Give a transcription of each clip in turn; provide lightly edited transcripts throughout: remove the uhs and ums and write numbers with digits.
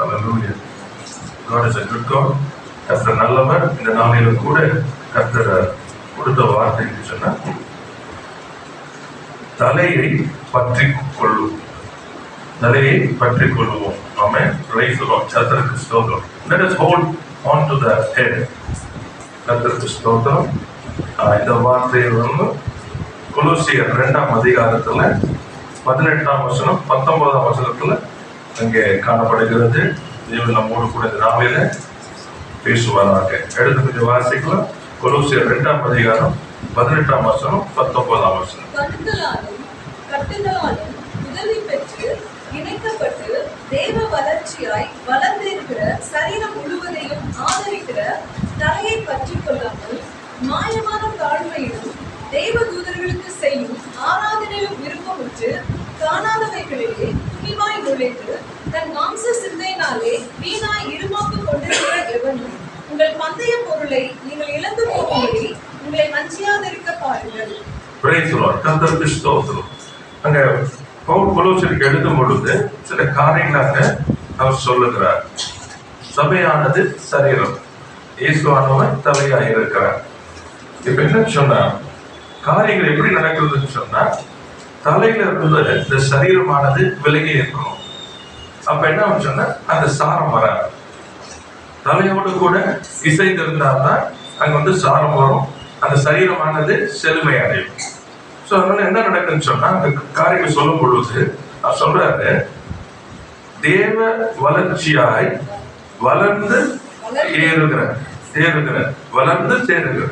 Hallelujah. God is a good God. கர்த்தர் நல்லவர். இந்த நாளிலும் கூட கர்த்தர் கொடுத்த வார்த்தை சொன்னா, தலையை பற்றி கொள்ளும், தலையை பற்றி கொள்வோம். ஆமென். Praise the Lord. கர்த்தருக்கு ஸ்தோத்திரம். Let us hold on to the head. கர்த்தருக்கு ஸ்தோத்திரம். இந்த வார்த்தையை வந்து கொலோசியர் 2ஆம் அதிகாரத்துல 18ஆம் வசனம் 19ஆம் வசனத்துல அங்கே காணப்படுகிறது. தேவன் நம்மோடு கூட இந்த நாளில பேசுவாராக. எடுத்து கொஞ்சம் வாசிக்கலாம். கொலோசியர் 2ஆம் அதிகாரம் 18ஆம் வசனம் 19ஆம் வசனம். கட்டுகளாலும் உதவி பெற்று இணைக்கப்பட்டு தேவ வளர்ச்சியாய் வளர்ந்திருக்கிற சரீரம் முழுவதையும் ஆதரிக்கிற தலையை பற்றி கொள்ளாமல் மாயமான தாழ்மையிலும் தேவ தூதர்களுக்கு செய்யும் ஆராதனையிலும் விருப்பமுற்று காணாதவைகளிலே துணிவாய் நுழைந்து தன் மாம்ச சிந்தையினாலே வீணாய் இருமாப்பு கொண்டிருக்கிற எவனும் உங்கள் பந்தய பொருளை நீங்கள் இழந்து போகும்படி உங்களை வஞ்சியாதிருக்க பாருங்கள். கர்த்தருக்கு ஸ்தோத்திரம். அங்க பவுல் கொலோசியருக்கு எழுதும் பொழுது சில காரியங்களாக அவர் சொல்லுகிறார். சபையானது சரீரம், இயேசுவானவன் தலையாக இருக்கிறார். இப்ப என்ன சொன்னா, காரியங்கள் எப்படி நடக்கிறதுன்னு சொன்னா, தலையில இருந்து இந்த சரீரமானது விலகி இருக்கணும். அப்ப என்ன சொன்னா, அந்த சாரம் வராது. தலையோடு கூட இசைந்திருந்தால்தான் அங்க வந்து சாரம் வரும், அந்த சரீரமானது செழுமை அடையும். ஸோ அதனால என்ன நடக்குன்னு சொன்னா, அந்த காரியங்கள் சொல்லும் பொழுது சொல்றாரு, தேவ வளர்ச்சியாய் வளர்ந்து ஏறுகிற வளர்ந்து சேருகிற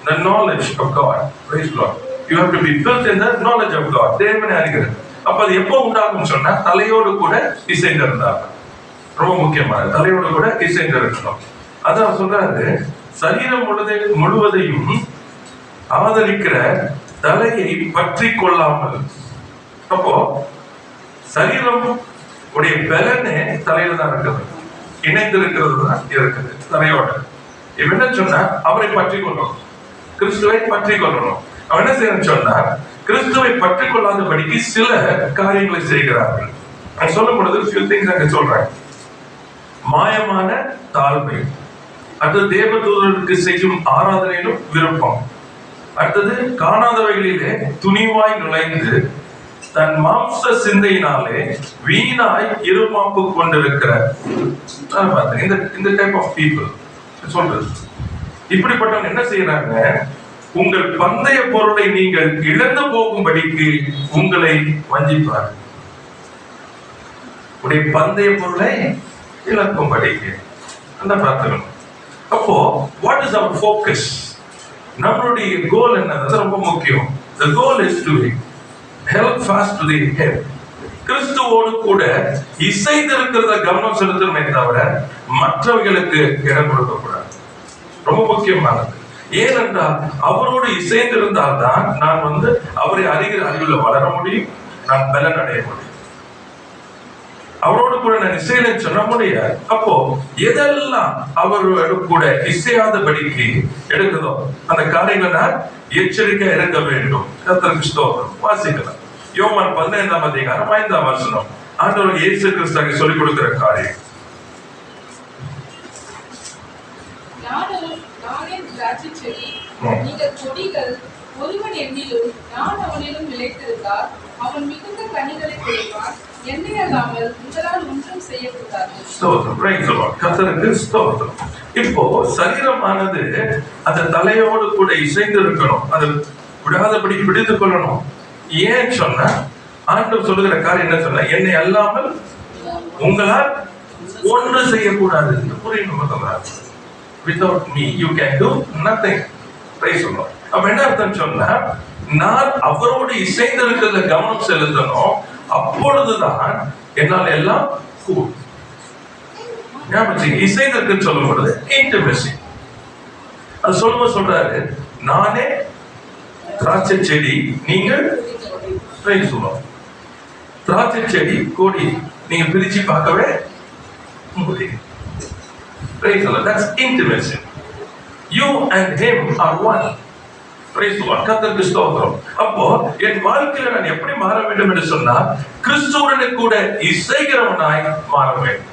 the knowledge of God. Praise God. You have to be built in the knowledge of God. தேவனை அறிகிறது. அப்ப அது எப்போ உண்டாகும் சொன்னா, தலையோடு கூட இசைந்திருந்தாங்க. ரொம்ப முக்கியமான தலையோடு கூட இசைந்திருக்கணும். அதான் சொல்றாரு, சரீரம் முழுவதையும் ஆதரிக்கிற தலையை பற்றி கொள்ளாமல். அப்போ சரீரம் உடைய பலனே தலையில தான் இருக்குது, இணைந்திருக்கிறது தான் இருக்குது தலையோட. இப்ப என்ன சொன்னா, அவரை பற்றி கொள்ளணும், கிறிஸ்துவை பற்றி கொள்ளணும். அவன் என்ன செய்யணும் சொன்னா, கிறிஸ்துவை பற்றி கொள்ளாதபடிக்கு சில காரியங்களை செய்கிறார்கள். நான் சொல்லும் பொழுது few things அங்க சொல்றேன். மாயமான தாழ்மை, அடுத்தது தேவதூதர்களுக்கு செய்யும் ஆராதனையிலும் விருப்பம், அடுத்தது காணாதவைகளிலே துணிவாய் நுழைந்து தன் மாம்ச சிந்தையினாலே வீணாய் இருமாப்பு கொண்டிருக்கிற இந்த டைப் ஆஃப் பீப்புள் சொல்றது. இப்படிப்பட்டவங்க என்ன செய்யறாங்க, உங்கள் பந்தய பொருளை நீங்கள் இழந்து போகும்படிக்கு உங்களை வஞ்சிப்பார். உடைய பந்தய பொருளை இழக்கும்படிக்கு அந்த பார்த்துக்கணும். அப்போ வாட் இஸ் அவர் ஃபோக்கஸ்? நம்மளுடைய கோல் என்னது? ரொம்ப முக்கியம். The goal is to help fast to the head. கிறிஸ்துவோடு கூட இசைந்திருக்கிறத கவனம் செலுத்தணுமே தவிர மற்றவர்களுக்கு இடம் கொடுக்க கூடாது. ரொம்ப முக்கியமானது. ஏனென்றால் அவரோடு இசைந்திருந்தால் தான் நான் வந்து அவரை அறிகிற அறிவுல வளர முடியும், நான் பலன் அடைய முடியும். அவரோடு கூட நான் இசைன்னு சொல்ல முடியாது. அப்போ எதெல்லாம் அவரோடு கூட இசையாதபடிக்கு எடுக்குதோ அந்த காரியங்களை நான் எச்சரிக்கை இருக்க வேண்டும். கர்த்தருக்கு ஸ்தோத்திரம். வாசிக்கலாம். யோவான் 15ஆம் அதிகாரம் 5ஆம் வசனம். ஆண்டவர் இயேசு கிறிஸ்து சொல்லிக் கொடுக்கிற காரியம். நானே திராட்சை செடி, நீங்கள் கொடிகள். ஒருவன் என்னிலும் நான் அவனிலும் நிலைத்திருந்தால் அவன் மிகுந்த கனிகளை கொடுப்பான். என்னை அல்லாமல் உங்களால் ஒன்றும் செய்யக்கூடாது. ஸ்தோத்திரம். Price the lord. கர்த்தருக்கு ஸ்தோத்திரம். இப்போ சரீரமானது அந்த தலையோடு கூட இசைந்து இருக்கணும், அது விடாதபடி பிடித்துக் கொள்ளணும். ஏன் சொன்னா, ஆண்டவர் சொல்லுகிற காரியம் என்ன சொன்னா, என்னை அல்லாமல் உங்களால் ஒன்று செய்யக்கூடாது. புரியணும். Without me you can do nothing. Praise the Lord. அப்ப என்ன அர்த்தம் சொன்னா, நான் அவரோடு இசைந்திருக்கிறத கவனம் செலுத்தணும். அப்பொழுதுதான் என்னால் எல்லாம் கூடும். இசைந்திருக்குன்னு சொல்லும் பொழுது இன்டிமசி. அது சொல்லும்போது சொல்றாரு, நானே திராட்சை செடி, நீங்கள் திராட்சை செடி கொடி, நீங்க பிரிச்சு பார்க்கவே முடியும். Praise the Lord. That's intimacy. You and him are one. Praise the Lord. கர்த்தருக்கு ஸ்தோத்திரம். அப்போ என் வாழ்க்கையில நான் எப்படி மாற வேண்டும் என்று சொன்னா, கிறிஸ்துவுடன் கூட இசைகிறவனாய் மாற வேண்டும்.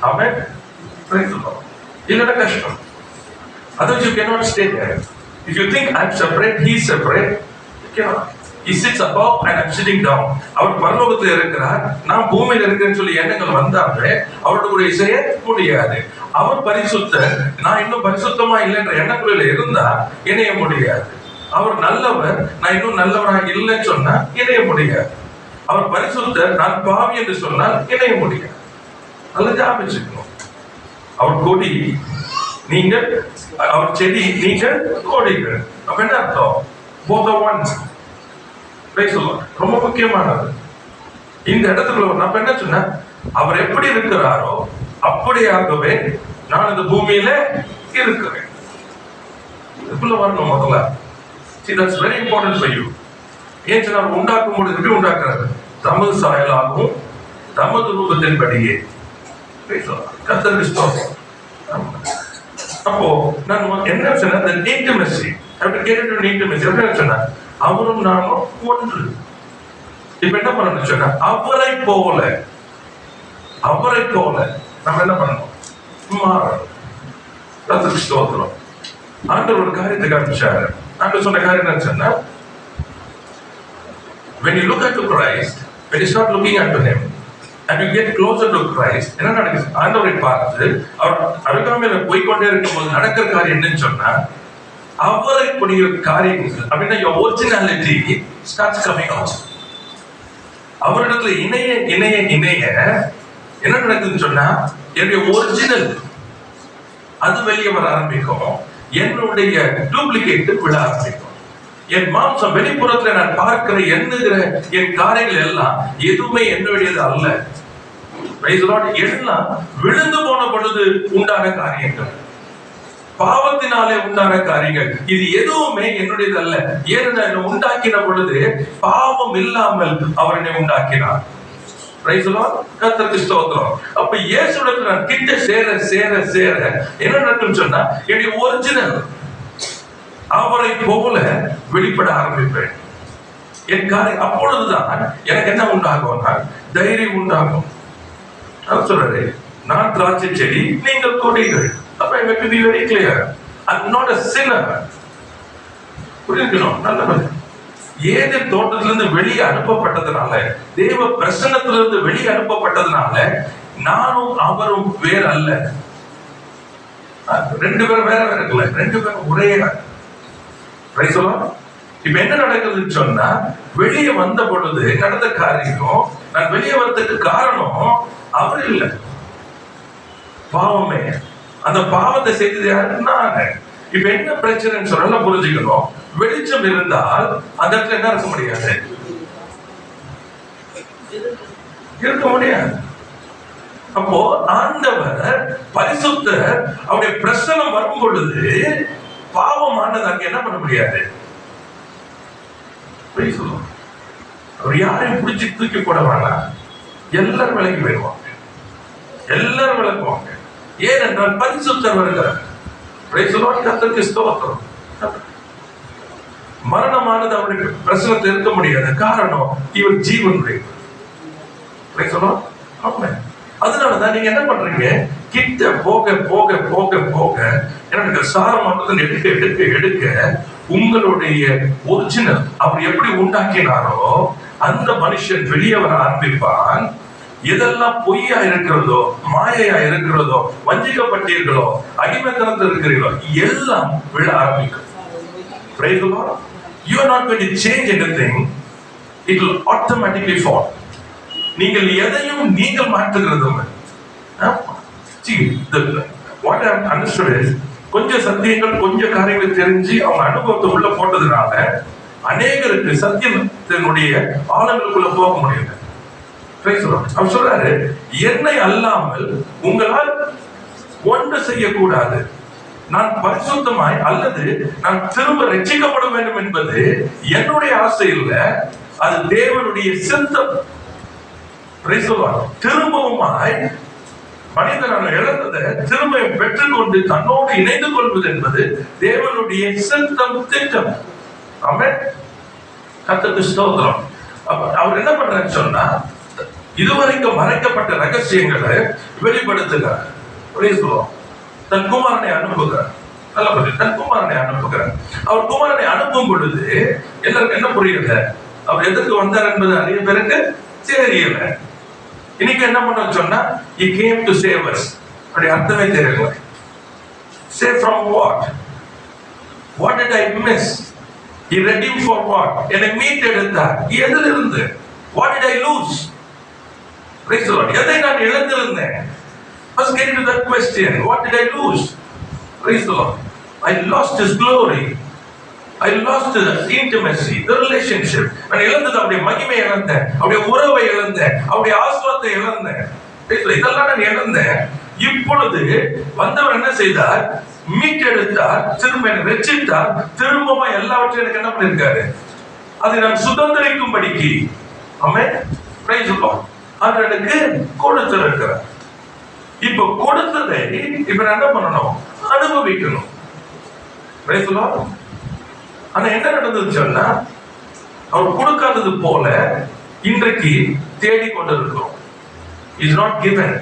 Amen. Praise the Lord. இல்லைன்னா கஷ்டம். Otherwise you cannot stay there. If you think I'm separate, he is separate, you cannot. He sits above and I'm sitting down. அவர் பரலோகத்தில் இருக்கிறார், நான் பூமியில் இருக்கிறேன்னு சொல்லி எண்ணங்கள் வந்தாலே அவரோட கூட செய்ய முடியாது. அவர் பரிசுத்தர், நான் இன்னும் பரிசுத்தமா இல்லைன்ற எண்ணக்குள்ள இருந்தா இணைய முடியாது. அவர் நல்லவர், நான் இன்னும் நல்லவராக இல்லைன்னு சொன்னா இணைய முடியாது. அவர் பரிசுத்தர், நான் பாவி என்று சொன்னால் இணைய முடியாது. நல்ல ஞாபகம். அவர் கொடி, நீங்கள் அவர் செடி, நீங்கள் கோடிகள். அப்ப என்ன அர்த்தம்? both are one. ரொம்ப முக்கியமானது. இந்த இடத்துக்குள்ள நம்ம என்ன சொன்ன, அவர் எப்படி இருக்கிறாரோ அப்படியாகவே நான் இந்த பூமியில இருக்கிறேன். இதுக்குள்ள வரணும் முதல்ல. See, that's very important for you. ஏன் சொன்னா உண்டாக்கும் பொழுது எப்படி உண்டாக்குறாரு? தமது சாயலாகவும் தமது ரூபத்தின்படியே. கர்த்தருக்கு ஸ்தோத்திரம். அப்போ நான் என்ன சொன்ன, the intimacy. அப்படி கேட்டு intimacy என்ன சொன்ன, அவரும் நானும் ஒன்று. இப்ப என்ன பண்ணணும் சொன்னா, அவரை போல நம்ம என்ன பண்ணணும்? மாறணும். கர்த்தருக்கு ஸ்தோத்திரம். ஆண்டவர் ஒரு காரியத்தை காமிச்சாரு. ஆண்டவர் சொன்ன காரியம் என்ன சொன்னா, when you look unto Christ, when you start looking unto him and you get closer to Christ, என்ன நடக்குது? ஆண்டவரை பார்த்து அவர் அருகாமையில போய்கொண்டே இருக்கும்போது நடக்கிற காரியம் என்னன்னு சொன்னா, அவரை கூடிய காரியங்கள் அப்படின்னா your originality starts coming out. அவரிடத்துல இணைய இணைய இணைய என்ன நடக்குதுன்னு சொன்னா, என்னுடைய ஒரிஜினல் அது வெளியே வர ஆரம்பிக்கும், என்னுடைய டூப்ளிகேட் விழ ஆரம்பிக்கும். என் மாம்சம் வெளிப்புறத்துல நான் பார்க்கிற எண்ணுகிற என் காரியங்கள் எல்லாம் எதுவுமே என்னுடையது அல்ல. எல்லாம் விழுந்து போன பொழுது உண்டான காரியங்கள், பாவத்தினாலே உண்டான காரியங்கள். இது எதுவுமே என்னுடையது அல்ல. ஏன்னா உண்டாக்கின பொழுது பாவம் இல்லாமல் அவர் என்னை உண்டாக்கினார். கர்த்தருக்கு ஸ்தோத்திரம். அப்ப இயேசுவுக்கு நான் கிட்ட சேர சேர சேர என்ன நடக்கும்னு சொன்னா, என்னுடைய ஒரிஜினல் அவரை போல வெளிப்பட ஆரம்பிப்பேன். என் காரியம் அப்பொழுதுதான் எனக்கு என்ன உண்டாகும்னா தைரியம் உண்டாகும். அவர் சொல்றாரு, நான் திராட்சை செடி, நீங்கள் கொடிகள். அப்ப எனக்கு be very clear, I'm not a sinner. புரிஞ்சுக்கணும். நல்லது. ஏதேன் தோட்டத்திலிருந்து வெளியே அனுப்பப்பட்டதுனால, தேவ பிரசன்னத்திலிருந்து வெளியே அனுப்பப்பட்டதுனால நானும் அவரும் வேற அல்ல. ரெண்டு பேரும் வேற வேற இல்ல, ரெண்டு பேரும் ஒரே. இப்ப என்ன நடக்குதுன்னு சொன்னா, வெளியே வந்த பொழுது நடந்த காரியம், நான் வெளியே வர்றதுக்கு காரணம் அவர் இல்லை, பாவமே. அந்த பாவத்தை செய்தது யாருன்னா, இப்ப என்ன பிரச்சனைன்னு சொல்ல புரிஞ்சுக்கணும். வெளிச்சம் இருந்தால் அந்த இடத்துல என்ன இருக்க முடியாது, இருக்க முடியாது. அப்போ ஆண்டவர் பரிசுத்தர், அவருடைய பிரசனம் வரும் பொழுது பாவமானது அங்க என்ன பண்ண முடியாது. அவர் யாரையும் பிடிச்சி தூக்கி போட வேணாம், எல்லாரும் விலகி போயிடுவாங்க, எல்லாரும் விளக்குவாங்க. ஏனென்றால் பரிசுத்தர் வருகிறார். கர்த்தருக்கு ஸ்தோத்திரம். மரணமானது அவருடைய பிரசனத்தில் இருக்க முடியாது. காரணம், இவர் ஜீவனுடைய. அதனாலதான் நீங்க என்ன பண்றீங்க, கிட்ட போக போக போக போக எனக்கு சாரமானது எடுக்க எடுக்க எடுக்க உங்களுடைய ஒரிஜினல் அவர் எப்படி உண்டாக்கினாரோ அந்த மனுஷன் வெளியே வர ஆரம்பிப்பான். எதெல்லாம் பொய்யா இருக்கிறதோ, மாயையா இருக்கிறதோ, வஞ்சிக்கப்பட்டீர்களோ, அடிமைத்தனத்தில் இருக்கிறீர்களோ எல்லாம் விழ ஆரம்பிக்கும். Praise the Lord. You are not going to change anything. It will automatically fall. நீங்கள் எதையும் நீங்கள் மாற்றுகிறது. What I have understood is, கொஞ்சம் சத்தியங்கள் கொஞ்சம் காரியங்கள் தெரிஞ்சு அவங்க அனுபவத்தை உள்ள போட்டதுனால அநேகருக்கு சத்தியத்தினுடைய ஆழங்களுக்குள்ள போக முடியல. அவர் சொல்றாரு, என்னை அல்லாமல் உங்களால் ஒன்று செய்யக்கூடாது. நான் பரிசுத்தமாய் அல்லது நான் திரும்ப ரட்சிக்கப்பட வேண்டும் என்பது என்னுடைய ஆசை இல்லை, அது தேவனுடைய சித்தம். திரும்பவுமாய் மனிதனான இழந்ததை திரும்ப பெற்றுக்கொண்டு தன்னோடு இணைந்து கொள்வது என்பது தேவனுடைய சித்தம், திட்டம். ஆமென். கர்த்தருக்கு ஸ்தோத்திரம். அவர் என்ன பண்றாருன்னு சொன்னா, இதுவரைக்கும் மறைக்கப்பட்ட ரகசியங்களை வெளிப்படுத்துகிறார். தன் குமாரனை அனுப்புகிறார். தன் குமாரனை அனுப்புகிறார். அவர் குமாரனை அனுப்பும் பொழுது எல்லாருக்கும் என்ன புரியல, அவர் எதற்கு வந்தார் என்பது நிறைய பேருக்கு தெரியல. இன்னைக்கு என்ன பண்ண சொன்னா, he came to save us. அப்படி அர்த்தமே தெரியல. Save from what? What did I miss? He redeemed for what? என்னை மீட்டெடுத்தார். எதிலிருந்து? What did I lose? Praise the Lord. எதை நான் இழந்திருந்தேன்? Let's get into that question. What did I lose? Praise the Lord. I lost His glory. I lost the intimacy, the relationship. நான் இழந்தது அவருடைய மகிமை இழந்தேன், அவருடைய உறவை இழந்தேன், அவருடைய ஆசீர்வாதத்தை இழந்தேன். இதெல்லாம் நான் இழந்தேன். இப்பொழுது வந்தவர் என்ன செய்தார்? மீட்டெடுத்தார், திரும்ப என்னை ரட்சித்தார், திரும்பமா எல்லாவற்றையும் எனக்கு என்ன பண்ணிருக்காரு? அதை நான் சுதந்திரிக்கும்படிக்கு ஆமென் பிரைஸ் தி லார்ட் அது எனக்கு கொடுத்திருக்கிறார். இப்ப கொடுத்ததை இப்ப நான் என்ன பண்ணணும்? அனுபவிக்கணும். Price the Lord. ஆனா என்ன நடந்ததுன்னு சொன்னா, அவர் கொடுக்காதது போல இன்றைக்கு தேடி கொண்டிருக்கிறோம். Is not given.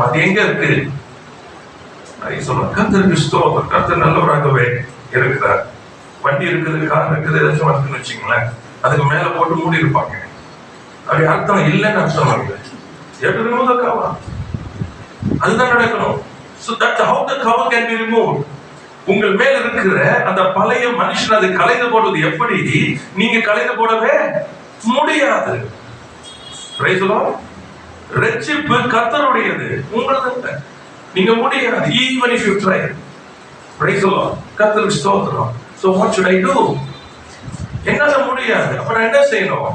அது எங்க இருக்கு? கர்த்தருக்கு ஸ்தோத்திரம். கர்த்தர் நல்லவராகவே இருக்கிறார். வண்டி இருக்குது, கார் இருக்குது, ஏதாச்சும் வருதுன்னு வச்சுங்களேன், அதுக்கு மேல போட்டு மூடி இருப்பாங்க. அப்படி அர்த்தம் இல்லைன்னு அர்த்தம் இல்லை. எப்படி ரிமூவ் த கவர்? அதுதான் நடக்கணும். So that's how the cover can be removed. உங்கள் மேல இருக்கிற அந்த பழைய மனுஷன் அதை கலைந்து போடுவது எப்படி? நீங்க கலைந்து போடவே முடியாது. Praise the Lord. ரட்சிப்பு கர்த்தருடையது, உங்களது இல்லை. நீங்க முடியாது. Even if you try. Praise the Lord. கர்த்தருக்கு ஸ்தோத்திரம். So what should I do? என்னால முடியாது. அப்ப நான் என்ன செய்யணும்?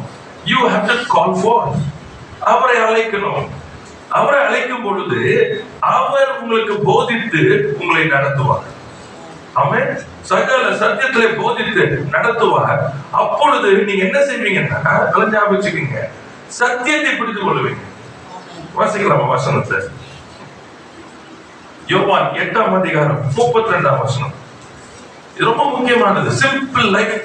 You have to call for. அவரை அழைக்கணும். அவரை அழைக்கும் பொழுது அவர் உங்களுக்கு போதித்து உங்களை நடத்துவார். ஆமென். சகல சத்தியத்திலே போதித்து நடத்துவார். அப்பொழுது நீங்க என்ன செய்வீங்கன்னா, ஞாபகம் வச்சுக்கீங்க, சத்தியத்தை பிடித்துக் கொள்வீங்க. வாசிக்கலாமா வசனத்தை? யோவான் 8ஆம் அதிகாரம் 32ஆம் வசனம். இது ரொம்ப முக்கியமானது. Simple life.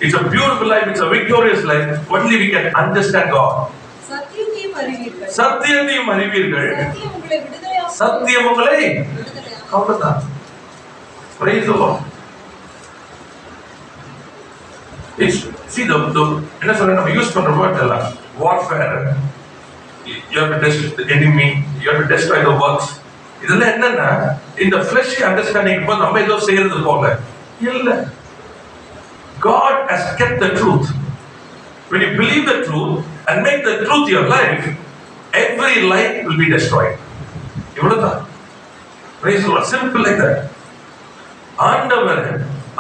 It's a beautiful life. It's a victorious life. Only we can understand God. சத்தியத்தையும் அறிவீர்கள். சத்தியத்தையும் அறிவீர்கள். சத்தியம் உங்களை அவ்வளவுதான். Praise the Lord. It's see the என்ன சொல்ற, நம்ம யூஸ் பண்ற வேர்ட் எல்லாம் warfare. You have to destroy the enemy. You have to destroy the works. இதெல்லாம் என்னன்னா, இந்த fleshy understanding போது நம்ம ஏதோ செய்யறது போல இல்ல. God has kept the truth. When you believe the truth and make the truth your life, every life will be destroyed. இவ்வளவுதான். Praise the Lord. Simple like that. ஆண்டவர்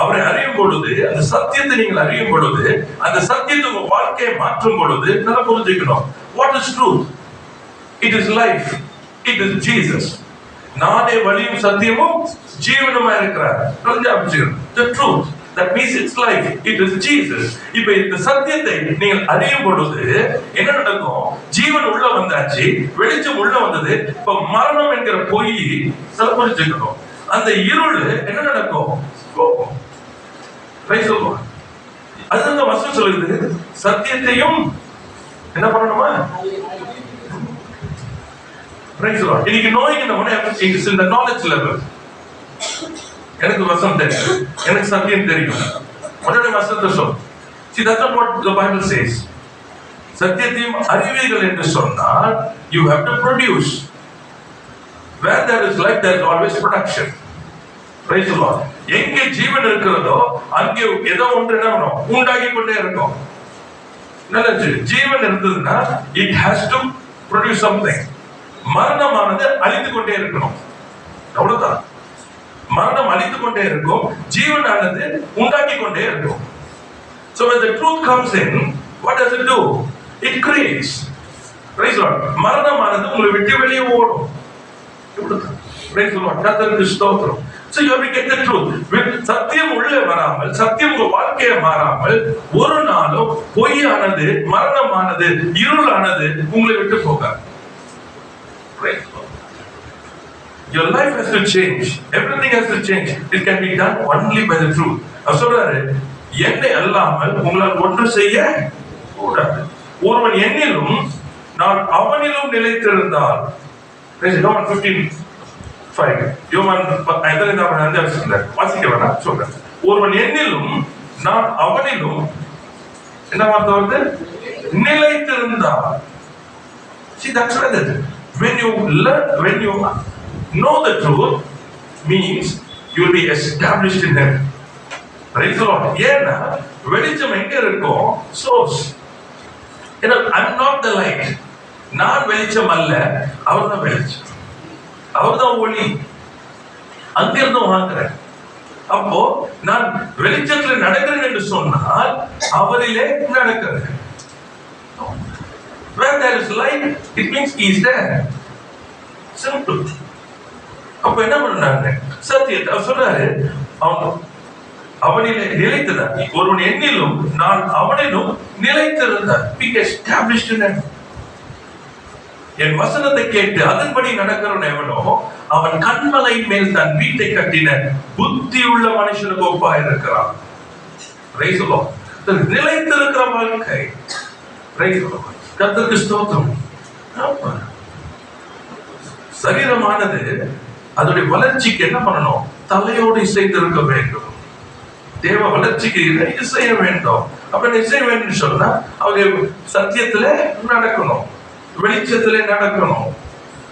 அவரை அறியும் பொழுது, அந்த சத்தியத்தை நீங்கள் அறியும் பொழுது, அந்த சத்தியத்தை உங்க வாழ்க்கையை மாற்றும் பொழுது நல்லா புரிஞ்சுக்கணும். What is truth? It is life. It is Jesus. நானே வழியும் சத்தியமும் ஜீவனுமா இருக்கிறார். The truth. That means it's life. It is Jesus. இப்ப இந்த சத்தியத்தை நீங்கள் அறியும் பொழுது என்ன நடக்கும்? ஜீவன் உள்ள வந்தாச்சு, வெளிச்சம் உள்ள வந்தது. இப்ப மரணம் என்கிற பொய் புரிஞ்சுக்கணும். அந்த இருள் என்ன நடக்கும்? போகும். Price the Lord. அதுதான் வசனம் சொல்லுது, சத்தியத்தையும் என்ன பண்ணணுமா? Price the Lord. இன்னைக்கு நோய்க்கு நம்ம இந்த நாலேஜ் லெவல், எனக்கு வசனம் தெரியும், எனக்கு சத்தியம் தெரியும், உடனே வசனத்தை சொல். See, that's not what the Bible says. சத்தியத்தையும் அறிவீர்கள் என்று சொன்னால் you have to produce. Where there is life, there is always production. Praise the Lord. எங்கே ஜீவன் இருக்கிறதோ அங்கே ஏதோ ஒன்று என்ன பண்ணும்? உண்டாகி கொண்டே இருக்கும். நல்லது. ஜீவன் இருந்ததுன்னா it has to produce something. மரணமானது அழித்து கொண்டே இருக்கணும். அவ்வளவுதான். மரணம் அழித்து கொண்டே இருக்கும், ஜீவனானது உண்டாக்கி கொண்டே இருக்கும். So when the truth comes in, what does it do? It creates. Praise the Lord. மரணமானது உங்களை விட்டு வெளியே ஓடும். Praise the Lord. கர்த்தருக்கு ஸ்தோத்திரம். So you have to get the truth. சத்தியம் உள்ளே வராமல், சத்தியம் உங்க வாழ்க்கையை மாறாமல், ஒரு நாளும் பொய்யானது, மரணமானது, இருளானது உங்களை விட்டு போகாது. Praise the Lord. Your life has to change. Everything has to change. It can be done only by the truth. அவர் சொல்றாரு, என்னை அல்லாமல் உங்களால் ஒன்று செய்ய கூடாது. ஒருவன் என்னிலும் நான் அவனிலும் நிலைத்திருந்தால், யோவான் 15:5, யோவான் 5 வாசிக்க வேணாம் சொல்றேன். ஒருவன் என்னிலும் நான் அவனிலும் என்ன வார்த்தை வருது? நிலைத்திருந்தால். See, that's what it is. When you learn, when you know the truth, means you will be established in Him. Praise the Lord. ஏன்னா வெளிச்சம் எங்க இருக்கும்? Source. I'm not the light. நான் வெளிச்சம் அல்ல, அவர் தான் வெளிச்சம், அவர் தான் ஒளி. அங்கிருந்து வாங்குறேன். அப்போ நான் வெளிச்சத்தில் நடக்கிறேன் என்று சொன்னால் அவரிலே நடக்கிறேன். Where there is light, it means He is there. Simple. அப்ப என்ன பண்ணாங்க? சத்தியத்தை அவர் சொல்றாரு, அவனிலே நிலைத்திருந்தார். ஒருவன் என்னிலும் நான் அவனிலும் நிலைத்திருந்தார். Be established in Him. என் வசனத்தை கேட்டு அதன்படி நடக்கிறவன் எவனோ அவன் கண்மலை மேல் தன் வீட்டை கட்டின புத்தி உள்ள மனுஷனுக்கு ஒப்பாய் இருக்கிறான். நிலைத்திருக்கிற வாழ்க்கை. கர்த்தருக்கு ஸ்தோத்திரம். சரீரமானது அதோடைய வளர்ச்சிக்கு என்ன பண்ணணும்? தலையோடு இசைந்திருக்க வேண்டும். தேவ வளர்ச்சிக்கு இசைய வேண்டும். அப்ப இசைய வேண்டும் சொன்னா அவங்க சத்தியத்துல நடக்கணும், வெளிச்சத்திலே நடக்கணும்,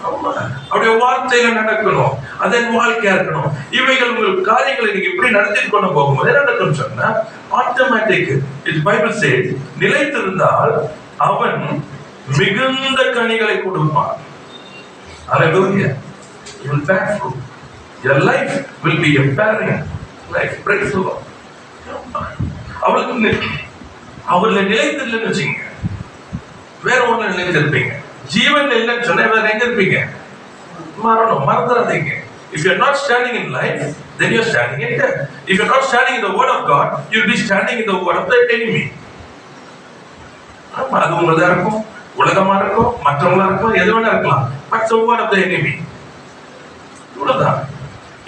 அவருடைய வார்த்தையில நடக்கணும், அதன் வாழ்க்கையா இருக்கணும். இவைகள் உங்கள் காரியங்களை நீங்க இப்படி நடத்திட்டு கொண்டு போகும்போது என்ன நடக்கும் சொன்னா ஆட்டோமேட்டிக். பைபிள் சேஸ் நிலைத்திருந்தால் அவன் மிகுந்த கனிகளை கொடுப்பான். Hallelujah. You will bear fruit. Your life will be a bearing life. Praise the Lord. அவர்ல நிலைத்திருந்தேன்னு வச்சுங்க, வேற ஒண்ணு நிலைத்திருப்பீங்க. ஜீவன் இல்லைன்னு சொன்னா வேற எங்க இருப்பீங்க? மரணம். மறந்துடாதீங்க. If you are not standing in life, then you are standing in death. If you are not standing in the word of God, you will be standing in the word of the enemy. அது உங்களதா இருக்கும், உலகமா இருக்கும், மற்றவங்களா இருக்கும், எது வேணா இருக்கலாம். But the word of the enemy. இவ்வளவுதான்.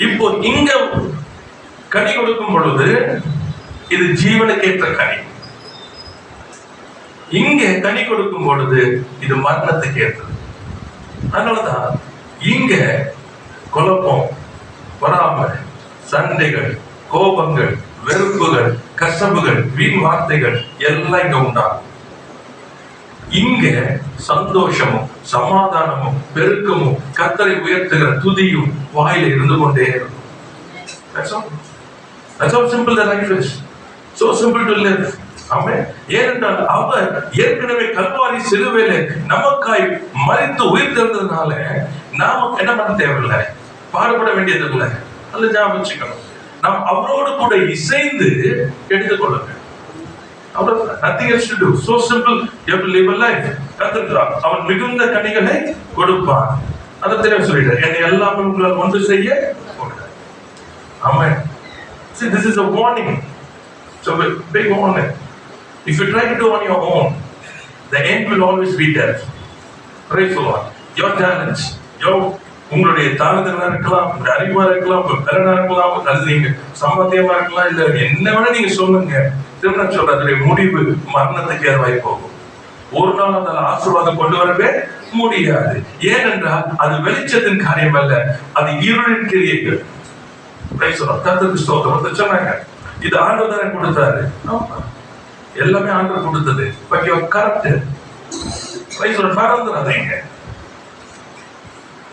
இப்போ இங்க கனி கொடுக்கும் பொழுது இது ஜீவனுக்கேற்ற கனி. இங்க கனி கொடுக்கும் பொழுது இது மரணத்துக்கு ஏற்றது. அதனாலதான் இங்க குழப்பம், பொறாமை, சண்டைகள், கோபங்கள், வெறுப்புகள், கசப்புகள், வீண் வார்த்தைகள் எல்லாம் இங்க உண்டாகும். இங்க சந்தோஷமும் சமாதானமும் பெருக்கமும் கர்த்தரை உயர்த்துகிற துதியும் வாயில இருந்து கொண்டே இருக்கும். That's how simple the life is. So simple to live. ஆமென். ஏனென்றால் அவர் ஏற்கனவே கல்வாரி சிலுவையில நமக்காய் மரித்து உயிர்த்தெழுந்ததுனால நாம என்ன பண்ண தேவையில்லை, பாடுபட வேண்டியதில்லை. நல்ல ஞாபகம் வச்சுக்கணும். நாம் அவரோடு கூட இசைந்து எடுத்துக்கொள்ளுங்க. Nothing else to do. So simple. You have to live a life. அவன் மிகுந்த கனிகளை கொடுப்பான். அதை தெரியும் சொல்லிட்டார். என்னை எல்லாமே உங்களால் ஒன்று செய்ய. ஆமென். See, this is a warning. So a big warning. If you try to do on your own, the end will always be death. Praise the Lord. Your talents, உங்களுடைய தாளங்களா இருக்கலாம், உங்களுடைய அறிவா இருக்கலாம், உங்க பலனா இருக்கலாம், அது நீங்க சம்பாத்தியமா இருக்கலாம், இல்ல என்ன வேணா நீங்க சொல்லுங்க. திருமணம் சொல்றதுடைய முடிவு மரணத்துக்கு ஏற்பாய் போகும். ஒரு நாள் அந்த ஆசீர்வாதம் கொண்டு வரவே முடியாது. ஏனென்றால் அது வெளிச்சத்தின் காரியம் அல்ல, அது இருளின் கிரியைகள். கர்த்தருக்கு ஸ்தோத்திரம். சொன்னாங்க இது ஆண்டவர் கொடுத்தாரு. எல்லாமே ஆண்டவர் கொடுத்தது. But you are corrupted. மறந்துடாதீங்க.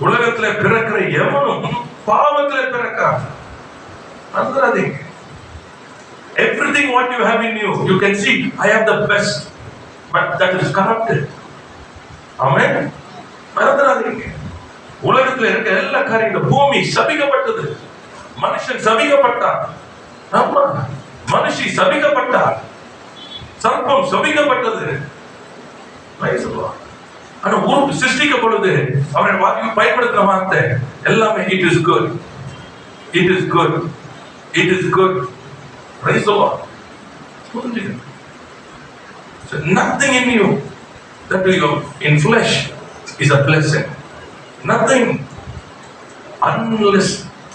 உலகத்துல பிறக்கிற எவனும் பாவத்துல பிறக்கான். மறந்துடாதீங்க. Everything what you have in you, you can see I have the best, but that is corrupted. Amen. மறந்துடாதீங்க. உலகத்துல இருக்க எல்லா காரியங்களும் பூமி சபிக்கப்பட்டது. மனுஷன் சபிக்கப்பட்டான். ஆமா, மனுஷி சபிக்கப்பட்டார். சர்ப்பம் சபிக்கப்பட்டது. ஆனா ஊருக்கு சிருஷ்டிக்கப்பட்டது. அவரை பயன்படுத்துற வார்த்தை எல்லாமே it is good, it is good, it is good. Praise the Lord. So nothing in you that you in flesh is a blessing. Nothing unless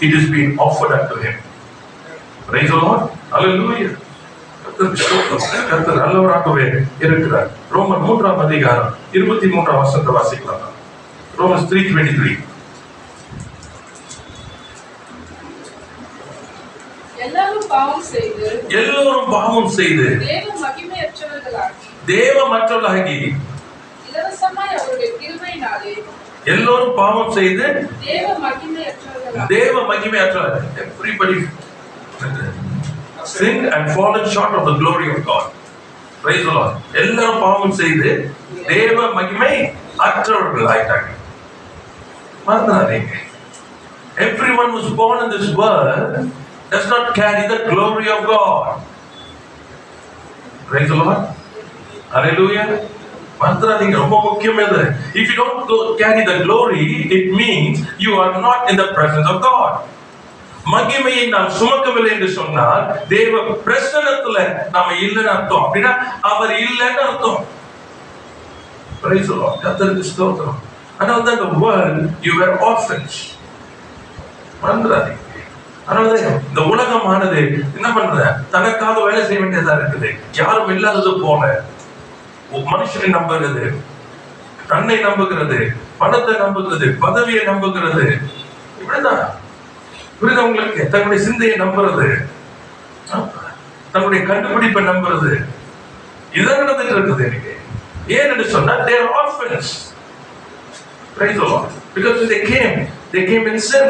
it is being offered unto Him. Praise the Lord. Hallelujah. கர்த்தர் நல்லவராகவே இருக்கிறார். ரோமர் 3ஆம் அதிகாரம் 23ஆம் வசனத்தை வாசிக்கலாம். Romans 3:23. எல்லாரும் பாவம் செய்து தேவ மற்றவர்களாகி இலவசமாய் அவருடைய கிருபையினாலே எல்லோரும் பாவம் செய்து தேவ மகிமையற்றவர்கள். Everybody sinned and fallen short of the glory of God. Praise the Lord. எல்லாரும் பாவம் செய்து தேவ மகிமை அற்றவர்கள் ஆயிட்டாங்க. மறந்துடாதீங்க. Everyone who was born in this world does not carry the glory of God. Praise the Lord. Hallelujah. மறந்துடாதீங்க, ரொம்ப முக்கியம் இது. If you don't carry the glory, it means you are not in the presence of God. மகிமையை நாம் சுமக்கவில்லை என்று சொன்னால் தேவ பிரசன்னத்துல நாம இல்லைன்னு அர்த்தம். அப்படின்னா அவர் இல்லைன்னு அர்த்தம். Praise the Lord. கர்த்தருக்கு ஸ்தோத்திரம். அதனால தான் the world you were orphans. மறந்துடாதீங்க. அதனால இந்த உலகமானது என்ன பண்ற, தனக்காக வேலை செய்ய வேண்டியதா இருக்குது. யாரும் இல்லாதது போல மனுஷனை நம்புகிறது, தன்னை நம்புகிறது, பணத்தை நம்புகிறது, பதவியை நம்புகிறது. இப்படிதான் புரியுது உங்களுக்கு? தன்னுடைய சிந்தையை நம்புறது, தன்னுடைய கண்டுபிடிப்பை நம்புறது, இதான் நடந்துட்டு இருக்குது எனக்கு. ஏன் என்று சொன்னா they are orphans. Praise the Lord. Because they came in sin.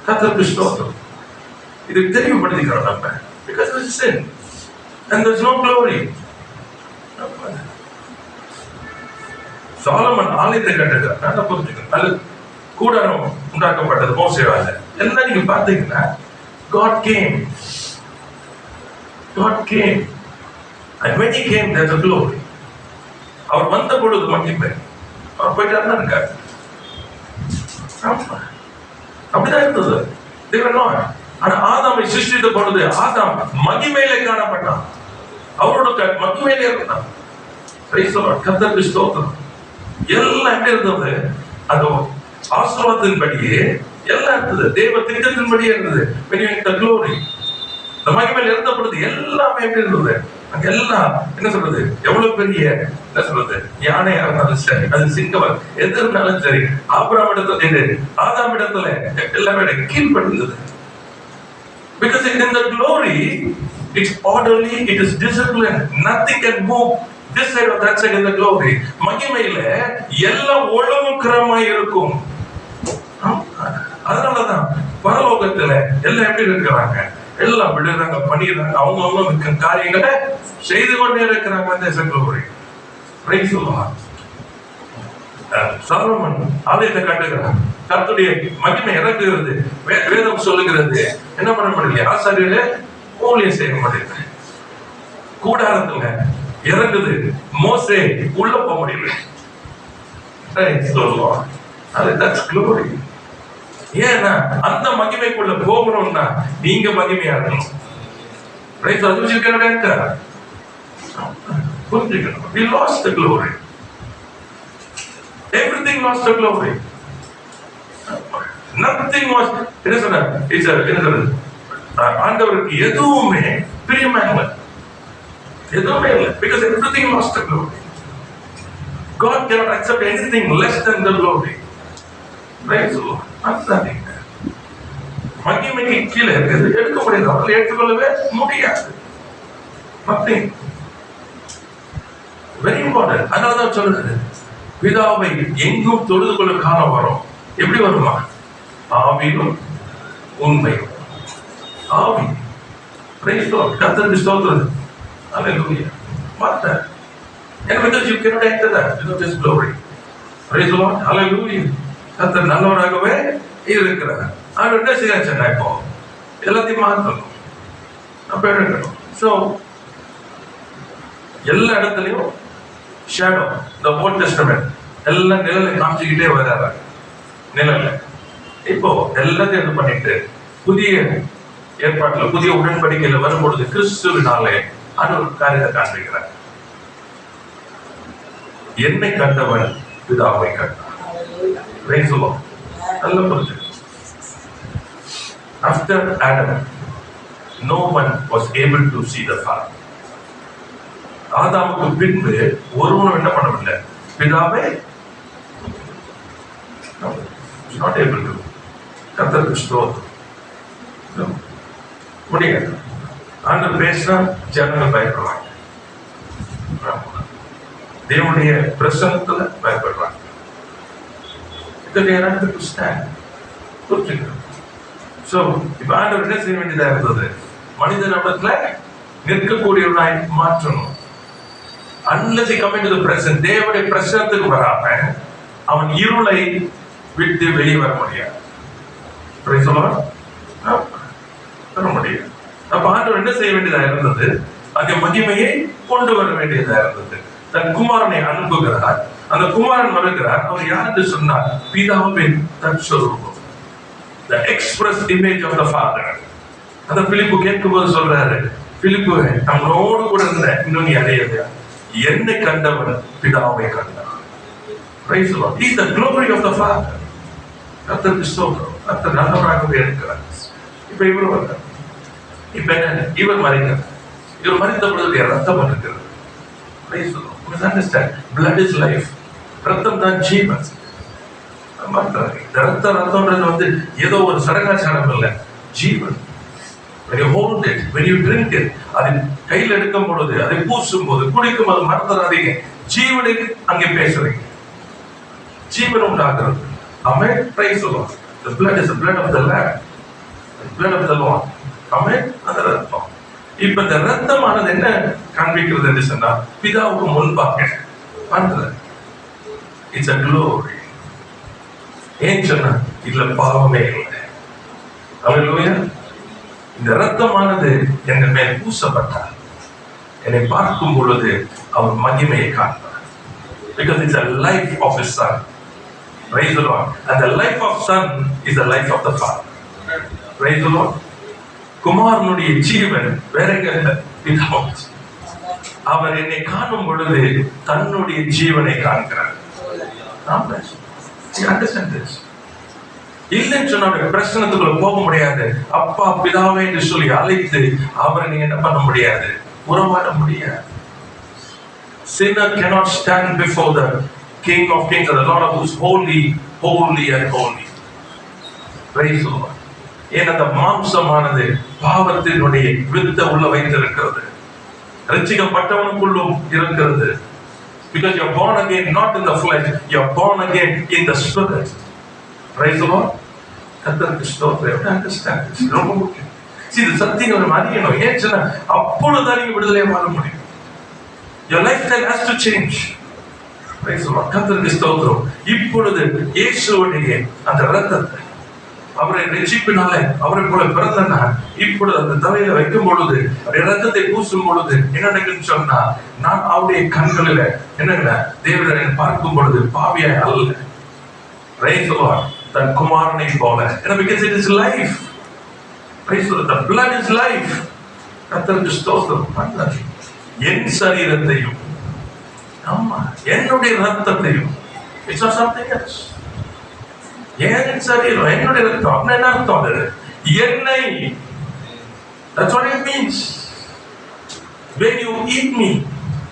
கர்த்தருக்கு ஸ்தோத்திரம். இது தெளிவுபடுத்திக்கிறோம் நம்ம. Because it is sin and there is no glory. Solomon ஆலயத்தை கட்டுகிறார். நல்லா புரிஞ்சுக்கணும். அது கூடாரம் உண்டாக்கப்பட்டது மோசேவால. எல்லாம் நீங்க பார்த்தீங்கன்னா God came and when he came there is a glory. அவர் வந்த பொழுது மகிமை. அவர் போயிட்டாருன்னா இருக்காரு. அப்படிதான் இருந்தது. ஆனா ஆதாமை சிருஷ்டித்த பொழுது ஆதாம் மகிமையிலே காணப்பட்டான். அவரோட மகிமையிலே இருந்தான். கர்த்தருக்கு ஸ்தோத்திரம். எல்லாம் எப்படி இருந்தது? அது ஆசீர்வாதத்தின்படியே எல்லாம் இருந்தது. தேவ திட்டத்தின்படியே இருந்தது. மகிமையில் இருந்த பொழுது எல்லாமே எப்படி இருந்தது? அங்க எல்லாம் என்ன சொல்றது, எவ்வளவு பெரிய என்ன சொல்றது, யானையா இருந்தாலும் சரி, அது சிங்கம் எது இருந்தாலும் சரி, ஆபிரகாம் இடத்துல ஆதாம் இடத்துல எல்லாமே கீழ்படிந்தது. Because in the glory it's orderly, it is disciplined, nothing can move this side or that side in the glory. மகிமையில எல்லாம் ஒழுங்குக்கிரமாய் இருக்கும். அதனாலதான் பரலோகத்துல எல்லாம் எப்படி இருக்கிறாங்க, எல்லாம் விடுறாங்க, பண்ணிடுறாங்க, அவங்க காரியங்களை செய்து கொண்டே இருக்கிறாங்க. சாலமன் ஆலயத்தை கட்டுகிறான். கர்த்தருடைய மகிமை இறங்குகிறது. வேதம் சொல்லுகிறது என்ன பண்ண முடியல, ஆசாரியரே ஊழியம் செய்ய முடியல. கூடாரத்துல இறங்குது, மோசே உள்ள போக முடியல. ஏன்னா அந்த மகிமைக்குள்ள போகணும்னா நீங்க மகிமையா இருக்கணும். புரிஞ்சுக்கணும். We lost the glory. Everything lost the glory. Nothing was. ஆண்டவருக்கு எதுவுமே பிரியமா இல்லை, எதுவுமே இல்லை. Because everything lost the glory. God cannot accept anything less than the glory. Praise the Lord. மகிமைக்கு கீழே இருக்கிறது எடுக்க முடியாது, அவர்கள் ஏற்றுக்கொள்ளவே முடியாது. Nothing. Very important. அதனாலதான் சொல்றது, பிதாவை எங்கும் தொழுது கொள்ள காலம் வரும். எப்படி வருமா? ஆவியும் உண்மையும். ஆவி. Praise the Lord. கர்த்தருக்கு ஸ்தோத்திரம். Hallelujah. Master. And because you cannot enter that without His glory. Praise the Lord. Hallelujah. கர்த்தர் நல்லவராகவே இருக்கிறார். அவர் என்ன செய்யறாச்சுன்னா இப்போ எல்லாத்தையும் மாற்றணும், அப்ப எடுக்கணும். ஸோ எல்லா இடத்துலையும் ஷேடோ, இந்த ஓல்ட் டெஸ்டமென்ட் எல்லாம் நிழலை காமிச்சுக்கிட்டே வர்றாங்க. நிழல்ல இப்போ எல்லாத்தையும் இது பண்ணிட்டு புதிய ஏற்பாட்டுல புதிய உடன்படிக்கையில வரும்பொழுது கிறிஸ்துவினாலே அது ஒரு காரியத்தை காண்பிக்கிறார். என்னை கண்டவன் பிதாவை கண்டான். நல்ல புரிஞ்சு. After Adam, no one was able to see the Father. ஆதாமுக்கு பின்பு ஒருவனும் என்ன பண்ணவில்லை, பிதாவே not able to. கர்த்தருக்கு ஸ்தோத்திரம். முடியாது. ஆண்டவர் பேசினா ஜனங்கள் பயப்படுவாங்க, தேவனுடைய பிரசன்னத்துல பயப்படுறாங்க. So, இப்ப ஆண்டவர் என்ன செய்ய வேண்டியதா இருந்தது, மனிதனிடத்துல நிற்கக்கூடியவனாய் மாற்றணும். Unless he come into the present, தேவனுடைய பிரசன்னத்துக்கு வராம அவன் இருளை விட்டு வெளியே வர முடியாது. வர முடியாது. அப்ப ஆண்டவர் என்ன செய்ய வேண்டியதா இருந்தது, அந்த மகிமையை கொண்டு வர வேண்டியதா இருந்தது. தன் குமாரனை அனுப்புகிறார். அந்த குமாரன் வருகிறார். அவர் யாருக்கு சொன்னார், பிதாவின் தற்சொரூபம், the express image of the Father. அந்த பிலிப்பு கேட்கும்போது சொல்றாரு, பிலிப்பு நம்மளோடு கூட இருந்த இன்னும் நீ அடையலையா, என்னை கண்டவன் பிதாவை கண்டான். Praise the Lord. He is the glory of the Father. கர்த்தருக்கு ஸ்தோத்திரம். கர்த்தர் நல்லவராகவே இருக்கிறார். இப்ப இவர் வந்தார். இப்ப என்ன, இவர் மறித்தார். இவர் மறித்த பொழுது ரத்தம் இருக்கிறது. Praise the Lord. You understand? Blood is life. ரத்தம் தான் ஜீவன். ரத்தம்ன்றது ஏதோ ஒரு சடங்காச்சாரம் இல்லை, ஜீவன். When you hold it, when you drink it, அதை கையில் எடுக்கும் பொழுது, அதை பூசும் போது, குடிக்கும் போது மறந்துடாதீங்க, ஜீவனை அங்கே பேசுறீங்க, ஜீவன் உண்டாகிறது. Amen. Praise the Lord. The blood is the blood of the Lamb, the blood of the Lord. Amen. அந்த ரத்தம். இப்ப இந்த ரத்தமானது என்ன காண்பிக்கிறது என்று சொன்னா, பிதாவுக்கு முன்பாக பண்றது. It's a glory. ஏன் சொன்னா, இதுல பாவமே இல்லை. அல்லேலூயா. இந்த ரத்தமானது என் மேல் பூசப்பட்டார், என்னை பார்க்கும் பொழுது அவர் மகிமையை காண்பார். Because it's a life of his son. Praise the Lord. And the life of son is the life of the Father. Praise the Lord. குமாரனுடைய ஜீவன் வேற எங்க, பிதாவுக்கு. அவர் என்னை காணும் பொழுது தன்னுடைய ஜீவனை காண்கிறார். இல்லைன்னு சொன்ன பிரச்சனத்துக்குள்ள போக முடியாது. அப்பா பிதாவை என்று சொல்லி அழைத்து அவரை நீங்க என்ன பண்ண முடியாது, உறவாட முடியாது. Sinner cannot stand before the King of Kings and the Lord who is holy, holy and holy. Praise the Lord. ஏன் அந்த மாம்சமானது பாவத்தினுடைய வித்தை உள்ள வைத்திருக்கிறது, ரட்சிக்கப்பட்டவனுக்குள்ளும் இருக்கிறது. Because you are born again not in the flesh, you are born again in the spirit. Praise the Lord. கர்த்தருக்கு ஸ்தோத்திரம். Understand this. ரொம்ப முக்கியம். See, இந்த சத்தியங்களை அறியணும். ஏன் சொன்னா அப்பொழுதுதான் நீங்க விடுதலையா வாழ முடியும். Your lifestyle has to change. Praise the Lord. கர்த்தருக்கு ஸ்தோத்திரம். இப்பொழுது இயேசுவுடைய அந்த இரத்தத்தை, அவரை ரட்சிப்பினால அவரை போல பிறந்தனா, இப்பொழுது அந்த தலையில வைக்கும் பொழுது, இரத்தத்தை பூசும் பொழுது என்ன நடக்குன்னு சொன்னா, நான் அவருடைய கண்களில என்னங்க தேவனை பார்க்கும் பொழுது பாவியாய் அல்ல. Praise the Lord. தன் குமாரனை போல. Because it is life. Praise the Lord. The blood is life. கர்த்தருக்கு ஸ்தோத்திரம். என் சரீரத்தையும், ஆமா, என்னுடைய ரத்தத்தையும், it's not something else. என் சரீரம், என்னுடைய ரத்தம், என்ன அர்த்தம்? என்னை. That's what it means. When you eat me,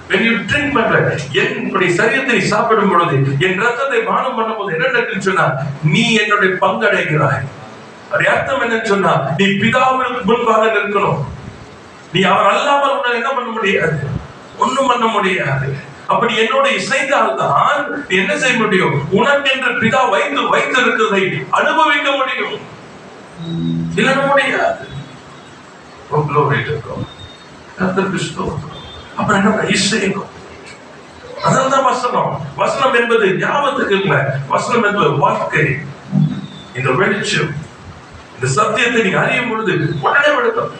when you drink my blood, என்னுடைய சரீரத்தை சாப்பிடும் பொழுது, என் ரத்தத்தை பானம் பண்ணும் போது என்ன நடக்குன்னு சொன்னா, நீ என்னுடைய பங்கடைகிறாய். அது அர்த்தம் என்னன்னு சொன்னா, நீ பிதாவுக்கு முன்பாக நிற்கணும். நீ அவர் அல்லாமல் உன்னை என்ன பண்ண முடியாது, ஒண்ணும் பண்ண முடியாது. அப்படி என்னோட இசைந்தால் தான் நீ என்ன செய்ய முடியும், உனக்கு என்று பிதா வைத்திருக்கிறதை அனுபவிக்க முடியும். இல்லைன்னு முடியாது. அப்புறம் என்ன இசைக்கும். அதான் வசனம். வசனம் என்பது ஞாபகத்துக்கு இல்லை, வசனம் என்பது வாழ்க்கை. இந்த வெளிச்சம், இந்த சத்தியத்தை நீங்க அறியும் பொழுது உடனே விடுதல்.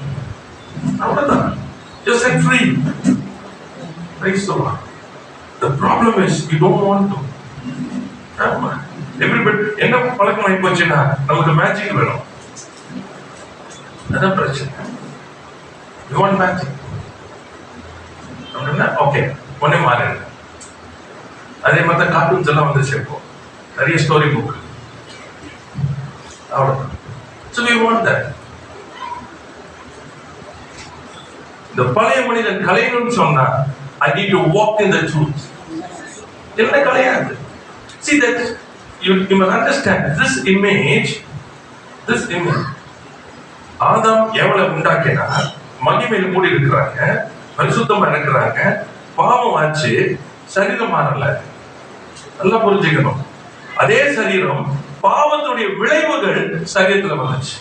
அவ்வளவுதான். You're set free. Praise the Lord. The problem is we don't want to. Everybody என்ன பழக்கம் ஆகி போச்சுன்னா, நமக்கு மேஜிக் வேணும். அதான் பிரச்சனை. You want magic? ஓகே, உடனே மாறிடுங்க. அதே மாதிரி கார்ட்டூன்ஸ் எல்லாம் வந்துச்சு இப்போ, நிறைய ஸ்டோரி புக். அவ்வளவுதான். So we want that. இந்த பழைய மனிதன் கலையணும்னு சொன்னா I need to walk in the truth. என்ன கலையாது? See that you must understand this image. ஆதாம் எவளை உண்டாக்கினா மகிமையில மூடி இருக்கிறாங்க, பரிசுத்தமா இருக்கிறாங்க, பாவம் ஆச்சு, சரீரம் மாறல. நல்லா புரிஞ்சுக்கணும். அதே சரீரம் பாவத்துடைய விளைவுகள் சரீரத்துல வந்துச்சு.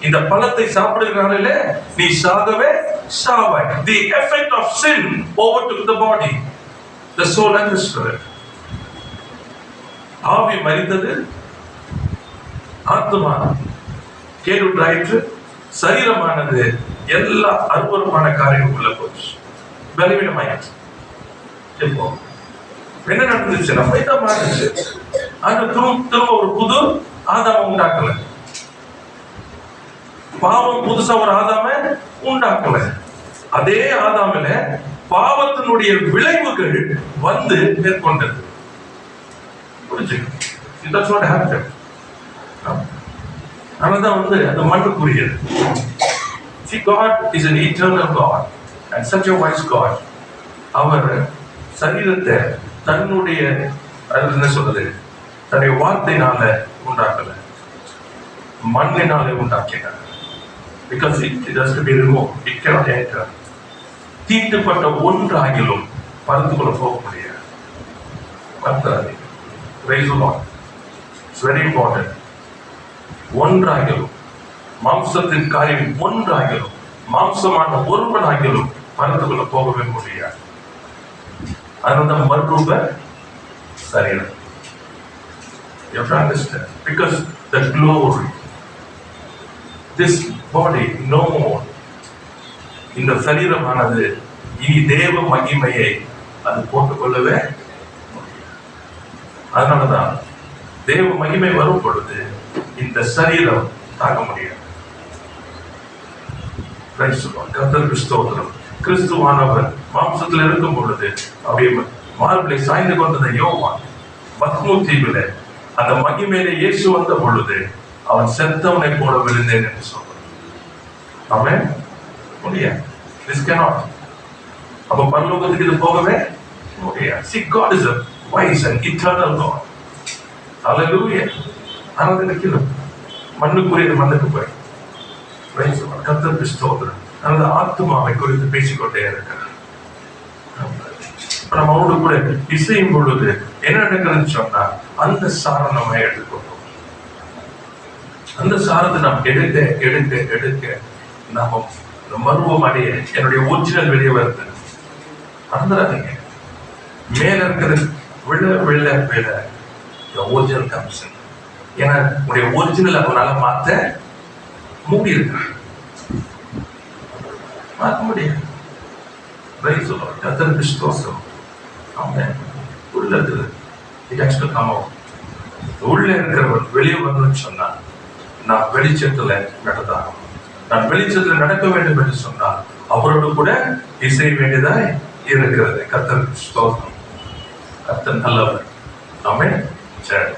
இந்த பழத்தை சாப்பிடுகிறானே நீ சாகவே சாவாய். The effect of sin overtook the body, the soul and the spirit. ஆவி மரித்தது, ஆத்மா கேடுற்றாயிற்று, சரீரமானது எல்லா அருவருமான காரியங்களுக்குள்ள போச்சு, பலவீனமாயிடுச்சு. இப்போ என்ன நடந்துச்சு? நம்ம இதான் மாறிச்சு. ஆனா திரும்ப ஒரு புது ஆதாம உண்டாக்கல. பாவம் புதுசா ஒரு ஆதாம உண்டாக்கல. அதே ஆதாமில பாவத்தினுடைய விளைவுகள் வந்து மேற்கொண்டது. That's what happened. அதனால்தான் வந்து அது மண்ணுக்குரியது. See, God is an eternal God and such a wise God. அவர் சரீரத்தை தன்னுடைய என்ன சொல்றது, தன்னுடைய வார்த்தையினால உண்டாக்கல, மண்ணினாலே உண்டாக்கினார். Because it has to be removed. It cannot enter. தீட்டுப்பட்ட ஒன்றாகிலும் பறந்துக்குள்ள போக முடியாது. பறந்தாது. Praise the Lord. It's very important. ஒன்றாகிலும் மாம்சத்தின் காரியம் ஒன்றாகிலும் மாம்சமான ஒருவனாகிலும் பறந்துக்குள்ள போகவே முடியாது. அதனால மறுரூப சரீரம். You have to understand. Because the glory, this body no more, இந்த சரீரமானது இனி தேவ மகிமையை அது போட்டுக்கொள்ளவே. அதனாலதான் தேவ மகிமை வரும் பொழுது இந்த சரீரம் தாங்க முடியாது. கர்த்தருக்கு ஸ்தோத்திரம். கிறிஸ்துவானவர் மாம்சத்தில் இருக்கும் பொழுது அப்படியே மார்பிளை சாய்ந்து கொண்டதை யோவான் மத்மு தீவில அந்த மகிமையில இயேசு வந்த பொழுது அவன் செத்தவனை போல விழுந்தேன் என்று சொல்றான். ஆமென். முடியாது. This cannot. அப்ப பரலோகத்துக்கு இது போகவே முடியாது. See, God is a wise and eternal God. Hallelujah. ஆனது மண்ணுக்குரிய மண்ணுக்கு போய் கர்த்தருக்கு ஸ்தோத்திரம். அந்த ஆத்மாவை குறித்து பேசிக்கொண்டே இருக்கிறார். நம்ம அவரோடு கூட இசையும் பொழுது என்ன நடக்குதுன்னு சொன்னா அந்த சாரம் நம்ம எடுத்துக்கொண்டோம். அந்த சாரத்தை நாம் எடுக்க எடுக்க எடுக்க நாம மருவம் அடைய என்னுடைய ஒரிஜினல் வெளியே வருது. மறந்துடாதீங்க. மேல இருக்கிறது விழ விழ விழ ஒரிஜினல் கம்ஸ். ஏன்னா உடைய ஒரிஜினல் அவனால மாத்த முடியாது, மாற்ற முடியாது. கர்த்தருக்கு ஸ்தோத்திரம். ஆமென். உள்ளது it has to come out. உள்ள இருக்கிறவன் வெளியே வரணும்னு சொன்னா நான் வெளிச்சத்துல நடந்தாகும். நான் வெளிச்சத்துல நடக்க வேண்டும் என்று சொன்னால் அவரோடு கூட இசை வேண்டியதா இருக்கிறது. கர்த்தருக்கு ஸ்தோத்திரம். கர்த்தர் நல்லவர். ஆமென். சரி,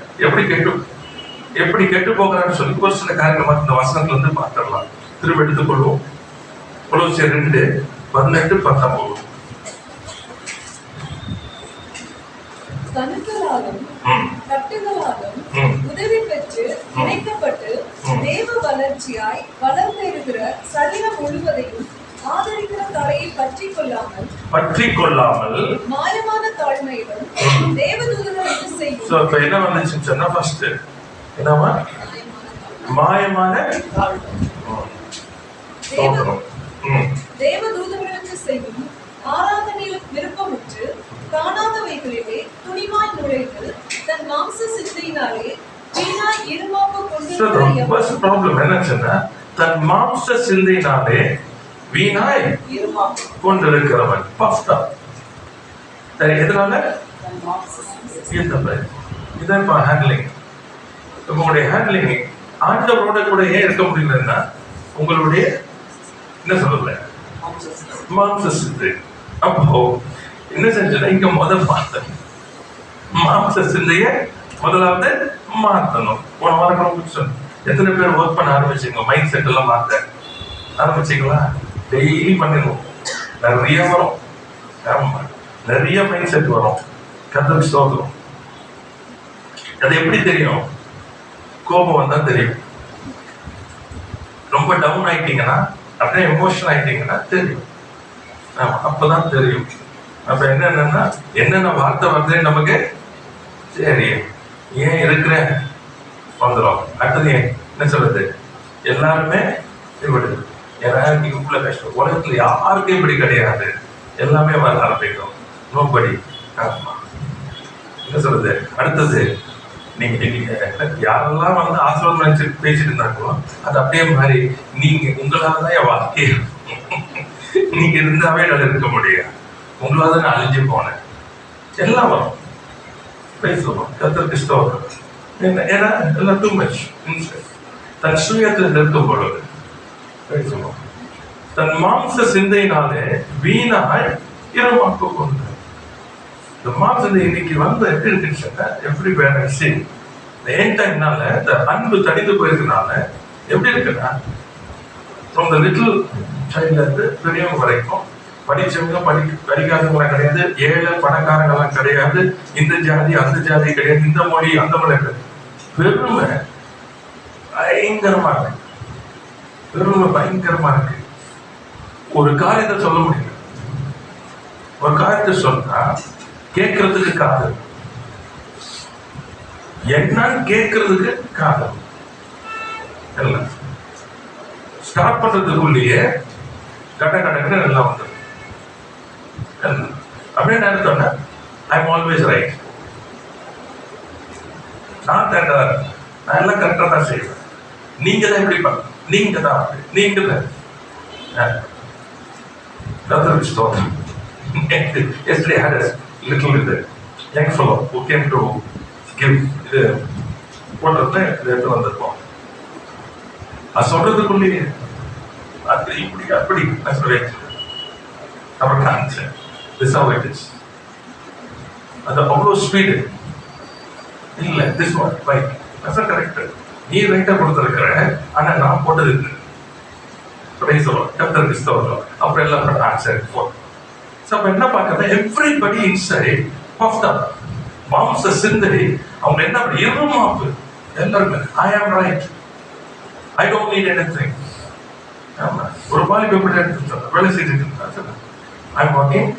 எப்படி கெட்டு போகிறான்னு சொல்லி ஒரு சில காரியங்கள் இந்த வசனத்துல இருந்து பார்த்துடலாம். திரும்ப எடுத்துக்கொள்வோம். கொலோசியர் 2:18-19. கணுக்களாலும் கட்டுகளாலும் உதவி பெற்று இணைக்கப்பட்டு தேவ வளர்ச்சியாய் வளர்ந்திருக்கிற சரீரம் முழுவதையும் ஆதரிக்கிற தலையை பற்றிக் கொள்ளாமல் மாயமான தாழ்மையிலும் தேவதூதர்களுக்கு செய்யும். சோ இப்ப என்ன வந்துச்சுன்னு சொன்னா ஃபர்ஸ்ட் என்னவா? மாயமான தேவதூதர்களுக்கு செய்யும் ஆராதனையில் விருப்பமுற்று காணாதவைகளிலே துணிவாய் நுழைந்து தன் மாம்ச சிந்தையினாலே வீணாய் இருமாப்பு கொண்டிருக்கிற என்னச்சுன்னா தன் மாம்ச சிந்தையினாலே வீணாய் கொண்டிருக்கிறவன் பஃப்டா. எதனால? இதான் ஹேண்ட்லிங். உங்களுடைய ஹேண்ட்லிங் ஆண்டவரோட கூட ஏன் இருக்க முடியலன்னா உங்களுடைய என்ன சொல்லல மாம்ச சிந்தை. அப்போ என்ன செஞ்சா இங்க மாத்தணும். மாம்ச சிந்தைய முதலாவது மாத்தணும். போன வாரம் எத்தனை பேர் ஒர்க் பண்ண ஆரம்பிச்சீங்க? மைண்ட் செட் எல்லாம் மாத்த ஆரம்பிச்சீங்களா? டெய்லி பண்ணிடுவோம். நிறைய வரும். ஆமா, நிறைய மைண்ட் செட் வரும். கர்த்தருக்கு ஸ்தோத்திரம். அது எப்படி தெரியும்? கோபம் வந்தா தெரியும். ரொம்ப டவுன் ஆயிட்டீங்கன்னா, அப்படியே எமோஷனல் ஆயிட்டீங்கன்னா தெரியும். அப்பதான் தெரியும். அப்ப என்னன்னா, என்னென்ன வார்த்தை வருது நமக்கு சரி, ஏன் இருக்கிற வந்துடும். அடுத்தது என்ன சொல்றது, எல்லாருமே விடுது. ஏன்னா இவ்வளவு கஷ்டம், உலகத்துல யாருக்கும் இப்படி கிடையாது. எல்லாமே வர ஆரம்பிக்கும். நோபடி. ஆமா, என்ன சொல்றது, அடுத்தது நீங்க யாரெல்லாம் வந்து ஆசீர்வாதம் நினைச்சு பேசிட்டு இருந்தாங்களோ அது அப்படியே மாதிரி நீங்க உங்களாலதான் என் வாழ்க்கைய நீங்க இருந்தாவே நான் இருக்க முடியாது. உங்களால நான் அழிஞ்சு போனேன். எல்லாம் வரும். பேசுவோம். கர்த்தருக்கு ஸ்தோத்திரம். ஏன்னா எல்லாம் டூ மச். தன் சுயத்தில் நிற்கும் பொழுது பேசுவோம். தன் மாம்ச சிந்தையினாலே வீணாய் இரமாக்க கொண்டு. இந்த மாம்ச இன்னைக்கு வந்து எப்படி இருக்குன்னு எப்படி பேலன்ஸ் என் டைம்னால இந்த அன்பு தடிந்து போயிருக்கனால எப்படி இருக்குன்னா, from the little சைல்ட்ல இருந்து பெரியவங்க வரைக்கும் படிச்சவங்க படிக்காதவங்க கிடையாது, ஏழை பணக்காரங்கெல்லாம் கிடையாது, இந்த ஜாதி அந்த ஜாதி கிடையாது, இந்த மொழி அந்த மொழி கிடையாது. பெருமை பயங்கரமா இருக்கு. பெருமை பயங்கரமா இருக்கு. ஒரு காரியத்தை சொல்ல முடியல. ஒரு காரியத்தை சொன்னா கேட்கறதுக்கு காதல், என்னன்னு கேட்கறதுக்கு காதல். ஸ்டார்ட் பண்றதுக்குள்ளேயே கடற்கடை எல்லாம் வந்து அப்படியே நினைத்தோன்னா ஐ எம் ஆல்வேஸ் ரைட். நான் எல்லாம் கரெக்டா தான் செய்வேன். நீங்க தான் எப்படி பண்ண, நீங்க தான் நீங்க தான். Yesterday I had a little young fellow who came to give போட்டதை எடுத்து வந்திருக்கோம். அது சொல்றதுக்குள்ளேயே அது இப்படி அப்படி நான் சொல்றேன். அவர் concept this how it is. அது அவ்வளோ ஸ்பீடு இல்லை. this one right, that's correct. நீ ரைட்டா கொடுத்துருக்கிற, ஆனா நான் போட்டது இல்லை. கர்த்தருக்கு ஸ்தோத்திரம். அப்புறம் எல்லாம் ஆன்சர் போன். அப்ப என்ன பார்க்கறது, எவ்ரிபடி இன்சைட் பஃப்ட் அப். மாம்ச சிந்தனை அவங்க என்ன இருமாப்பு. எல்லாருமே ஐ ஆம் right, I don't need anything. ஒரு பாலிப எப்படி எடுத்து வேலை செய்துட்டு இருந்தா, I am working,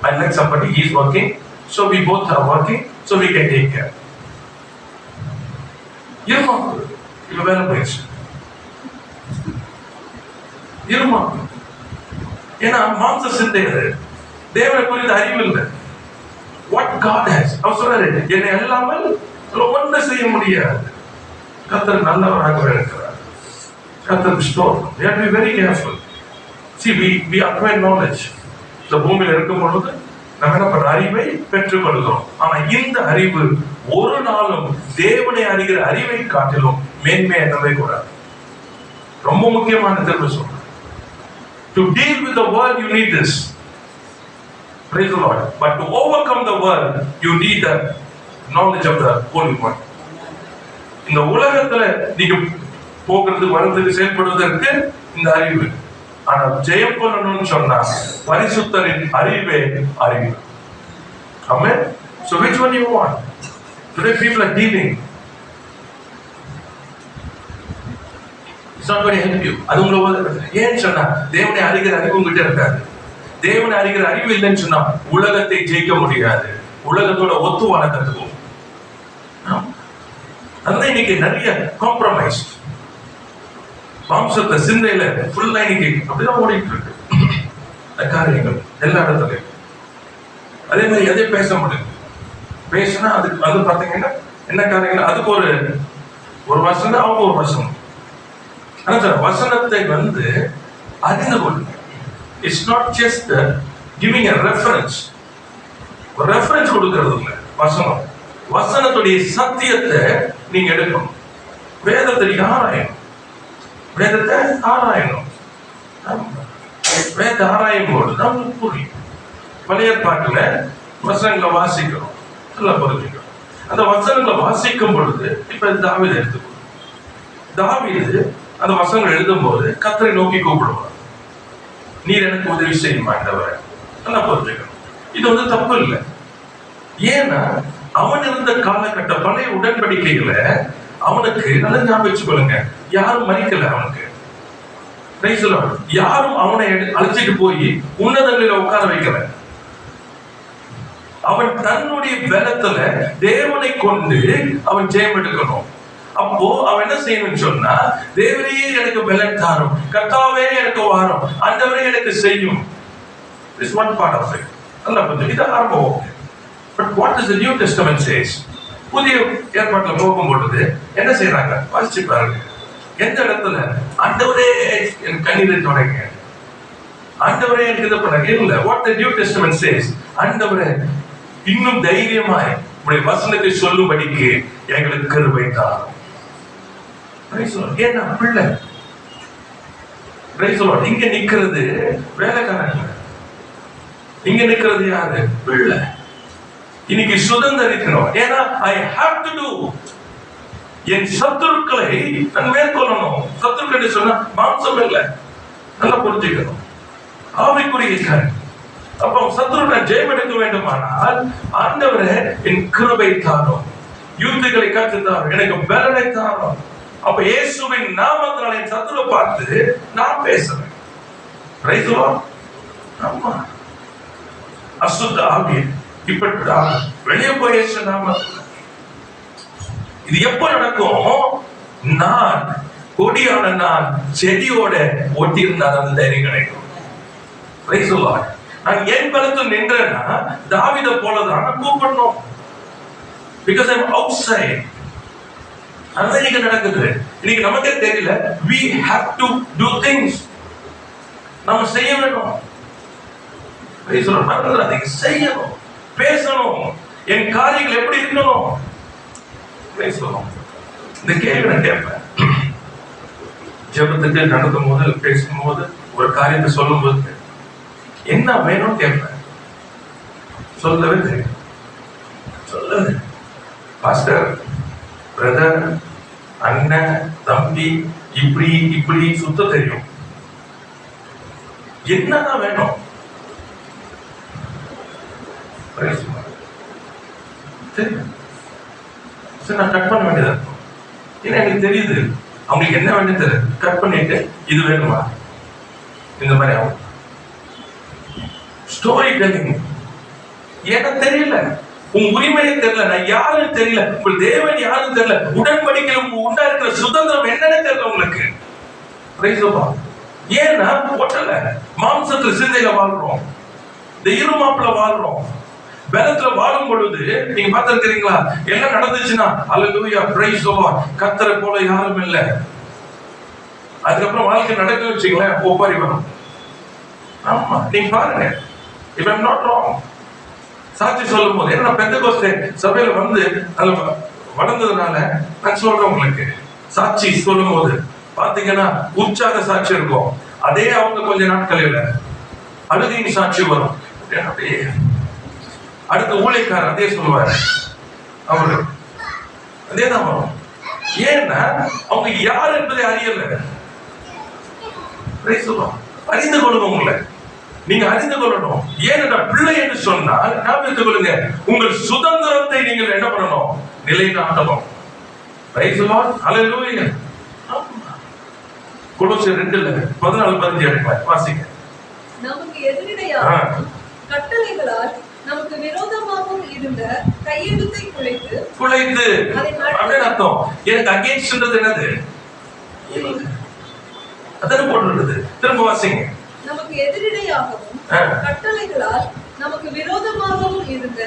I like somebody, he is working, so we both are working, so we can take care. இருமாப்பு. இது வேலை போயிடுச்சு. இருமாப்பு. ஏன்னா மாம்ச சிந்தை, தேவனை குறித்த அறிவு இல்லை. வாட் காட் ஹஸ், அவர் சொல்றாரு, என்னை எல்லாமல் ஒன்று செய்ய முடியாது. கர்த்தர் நல்லவராக இருக்கிறார். கர்த்தர் ஸ்தோத்திரம். We have to be very careful. See, we acquire knowledge. இந்த பூமியில இருக்கும் பொழுது நம்ம என்ன பண்ற, அறிவை பெற்றுக் கொள்கிறோம். ஆனா இந்த அறிவு ஒரு நாளும் தேவனை அறிகிற அறிவை காட்டிலும் மேன்மை என்னவே கூடாது. ரொம்ப முக்கியமான தெரிவு சொல்றேன். To deal with the world, you need this. Praise the Lord. But to overcome the world, you need the knowledge of the Holy One. இந்த உலகத்துல நீங்க போகிறது வரதுக்கு செயல்படுவதற்கு இந்த அறிவு. ஆனா ஜெயம் கொள்ளணும்னு சொன்னா பரிசுத்தரின் அறிவே அறிவு. Amen. So which one you want? Today people are dealing. It's not going to help you. அது உங்களுக்கு ஏன் சொன்னா தேவனை அறிகிற அறிவு உங்ககிட்ட இருக்காது. தேவனை அறிகிற அறிவு இல்லைன்னு சொன்னா உலகத்தை ஜெயிக்க முடியாது. உலகத்தோட ஒத்து வாழ கத்துக்கும். அதான் இன்னைக்கு நிறைய காம்ப்ரமைஸ். மாம்சத்தை சிந்தையில ஃபுல்லா இன்னைக்கு அப்படிதான் ஓடிட்டு இருக்கு காரியங்கள் எல்லா இடத்துலயும். அதே மாதிரி எதை பேச முடியும், பேசினா அதுக்கு அது பாத்தீங்கன்னா என்ன காரியங்கள், அதுக்கு ஒரு வசனம், அவங்க ஒரு வசனம். ஆனா சார் வசனத்தை வந்து அறிந்து கொள்ளுங்க. It's not just giving a reference. ஒரு ரெஃபரன்ஸ் கொடுக்கறது இல்லை வசனம். வசனத்துடைய சத்தியத்தை நீங்க எடுக்கணும். வேதத்தை நீங்க ஆராயணும். வேதத்தை ஆராயணும். வேத ஆராயும் போது நம்மளுக்கு புரியும். பழைய பாட்டுல வசனங்களை வாசிக்கிறோம், நல்லா புரிஞ்சுக்கிறோம். அந்த வசனங்களை வாசிக்கும் பொழுது இப்ப தாவீது எடுத்துக்கணும். தாவீது அந்த வசனங்கள் எழுதும் போது கர்த்தரை நோக்கி கூப்பிடுவார். நீர் எனக்கு உதவி செய்யும் ஆண்டவரே. நல்லா புரிஞ்சுக்கணும். இது தப்பு இல்லை. ஏன்னா அவன் இருந்த காலகட்ட பழைய உடன்படிக்கைகளை அவனுக்கு நல்லா ஞாபகம் வச்சுக்கொள்ளுங்க, யாரும் மறிக்கல. அவனுக்கு யாரும் அவனை அழைச்சிட்டு போய் உன்னதங்களில உட்கார வைக்கல. அவன் தன்னுடைய பலத்துல தேவனை கொண்டு அவன் ஜெயம் எடுக்கணும். அப்போ அவன் என்ன செய்யணும்னு சொன்னா, தேவரே எனக்கு பலன் தாரும், கர்த்தாவே எனக்கு வாரும், ஆண்டவரே எனக்கு செய்யும். This one part of it. நல்லா புரிஞ்சு இது ஆரம்பம். But what does the New Testament says? புதிய ஏற்பாட்டுல போகும்பொழுது என்ன செய்யறாங்க வாசிச்சு பாருங்க. எந்த இடத்துல ஆண்டவரே என் கண்ணீரை தொடங்க, ஆண்டவரே எனக்கு இதை பண்ண இல்ல. What the New Testament says, ஆண்டவரே இன்னும் தைரியமாய் உடைய வசனத்தை சொல்லும்படிக்கு எங்களுக்கு கிருபை தாரும். ஏன்னா பிள்ளை இங்க நிக்கிறது வேலைக்காரங்க, இங்க நிக்கிறது யாரு? பிள்ளை. இன்னைக்கு சுதந்திரிக்கணும். ஏன்னா I have to do. என் சத்துருக்களை நான் மேற்கொள்ளணும். சத்துருக்கள் சொன்னா மாம்சம் இல்லை, நல்லா புரிஞ்சுக்கணும், ஆவிக்குரிய காரியம். அப்போ சத்துருக்களை ஜெயம் எடுக்க வேண்டுமானால் ஆண்டவரே என் கிருபை தாரும், யுத்தங்களை கற்று தாரும், எனக்கு பலனை தாரும். அப்ப இயேசுவின் நாமத்தினால என் சத்துருவை பார்த்து நான் பேசுறேன். ஆமா, அசுத்த ஆவி இப்படி வெளியே போய் நாமத்தில். இது எப்ப நடக்கும்? நான் கொடியான நான் செடியோட ஒட்டி இருந்தால் அந்த தைரியம் கிடைக்கும். நான் என் பலத்தில் நின்றேன்னா தாவீத போலதான் நான் கூப்பிடணும். Because I'm outside. அதான் இன்னைக்கு நடக்குது. இன்னைக்கு நமக்கே தெரியல. We have to do things. நம்ம செய்ய வேண்டும். செய்யணும், பேசணும், என் காரியங்கள் எப்படி இருக்கணும். இந்த கேள்வி நான் கேட்பேன். ஜெபத்துக்கு நடக்கும் போது, பேசும்போது, ஒரு காரியத்தை சொல்லும் போது என்ன வேணும் கேட்பேன். சொல்லவே தெரியும். சொல்லவே பாஸ்டர், பிரதர், அண்ணன், தம்பி, இப்படி இப்படி சுத்த தெரியும். என்னதான் வேணும்? நான் கட் பண்ண வேண்டியதா இருக்கும். ஏன்னா எனக்கு தெரியுது அவங்களுக்கு என்ன வேண்டியது தெரியுது. கட் பண்ணிட்டு இது வேணுமா, இந்த மாதிரி ஆகும். Story telling. ஏன்னா தெரியல, உன் உரிமையே தெரியல, நான் யாருன்னு தெரியல, உங்கள் தேவன் யாருன்னு தெரியல, உடன்படிக்கை உண்டா இருக்கிற சுதந்திரம் என்னன்னு தெரியல உங்களுக்கு. ஏன்னா ஒட்டல மாம்சத்துல சிந்தையில வாழ்றோம், இந்த இருமாப்புல வாழ்றோம். பலத்துல வாழும் பொழுது நீங்க பார்த்திருக்கிறீங்களா, எல்லாம் நடந்துச்சுன்னா அல்லேலூயா பிரைஸ் தி லார்ட், கர்த்தரை போல யாரும் இல்ல. அதுக்கப்புறம் வாழ்க்கை நடக்க வச்சுங்களேன், ஒப்பாரி வரும். ஆமா, நீங்க பாருங்க. if I'm not wrong, சாட்சி சொல்லும் போது என்ன பெந்தெகோஸ்தே சபையில வந்து வளர்ந்ததுனால நான் சொல்றேன் உங்களுக்கு, சாட்சி சொல்லும் போது பாத்தீங்கன்னா உற்சாக சாட்சி இருக்கும். அதே அவங்க கொஞ்ச நாட்களில் அழுகையின் சாட்சி வரும். அப்படியே அடுத்த ஊழியக்காரர் அதே சொல்லுவாரு, அவரு அதேதான் வரும். ஏன்னா அவங்க யார் என்பதை அறியல. அறிந்து கொள்ளுங்க, உங்களை நீங்க அறிந்து கொள்ளணும். ஏன்னா பிள்ளை என்று சொன்னால் ஞாபகத்துக் கொள்ளுங்க, உங்கள் சுதந்திரத்தை நீங்கள் என்ன பண்ணணும்? நிலைநாட்டணும். ஹல்லேலூயா. கொலோசியர் 2:14-15 வாசிங்க. நமக்கு எதிரிடையாக கட்டளைகளால் நமக்கு விரோதமாகவும் இருந்த கையெழுத்தை குலைத்து அப்படின்னு அர்த்தம். எனக்கு அகைன்ஸ்ட்ன்றது என்னது? அதான போட்டுருக்குது. திரும்ப வாசிங்க. நமக்கு எதிரிடையாகவும் கட்டளைகளால் நமக்கு விரோதமாகவும் இருந்த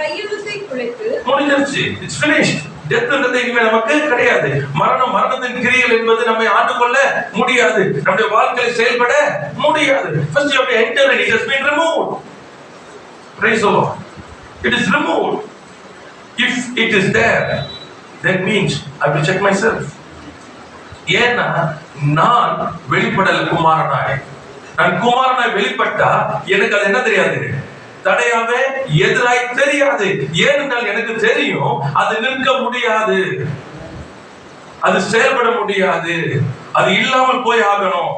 கையெழுத்தை குலைத்து முடிஞ்சிருச்சு. It's finished. டெத்ன்றது இனிமே நமக்கு கிடையாது. மரணத்தின் கிரியைகள் என்பது நம்மை ஆண்டு கொள்ள முடியாது, நம்முடைய வாழ்க்கையில் செயல்பட முடியாது. First you have to enter and it has been removed. Praise the Lord. It is removed. If it is there, that means I have to check myself. ஏன்னா நான் வெளிப்படல் குமாரனாய், நான் குமாரனாய் வெளிப்பட்டா எனக்கு அது என்ன தெரியாது? தடையாவே எதிராய் தெரியாது. ஏனென்றால் எனக்கு தெரியும் அது நிற்க முடியாது, அது செயல்பட முடியாது, அது இல்லாமல் போய் ஆகணும்.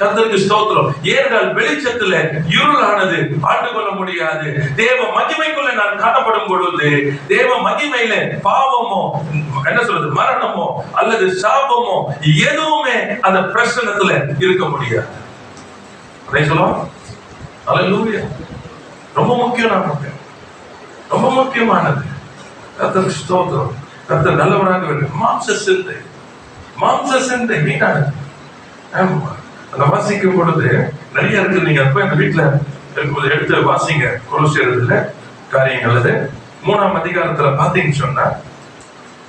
கர்த்தருக்கு ஸ்தோத்திரம். ஏனென்றால் வெளிச்சத்துல இருளானது ஆண்டு கொள்ள முடியாது. தேவ மகிமைக்குள்ள நான் காணப்படும் பொழுது, தேவ மகிமையில பாவமோ என்ன சொல்றது மரணமோ அல்லது சாபமோ எதுவுமே அந்த பிரச்சனத்துல இருக்க முடியாது. ரொம்ப முக்கியம், நமக்கு ரொம்ப முக்கியமானது. கர்த்தருக்கு ஸ்தோத்திரம். கர்த்தர் நல்லவராக வேண்டும். மாம்ச சிந்தை வீணானது. அந்த வாசிக்கும் பொழுது நிறைய இருக்கு. நீங்க அப்ப எங்க வீட்டுல எடுத்து வாசிங்க. கொலோசியர்ல காரியங்கள் அது 3ஆம் அதிகாரத்துல பாத்தீங்கன்னு சொன்னா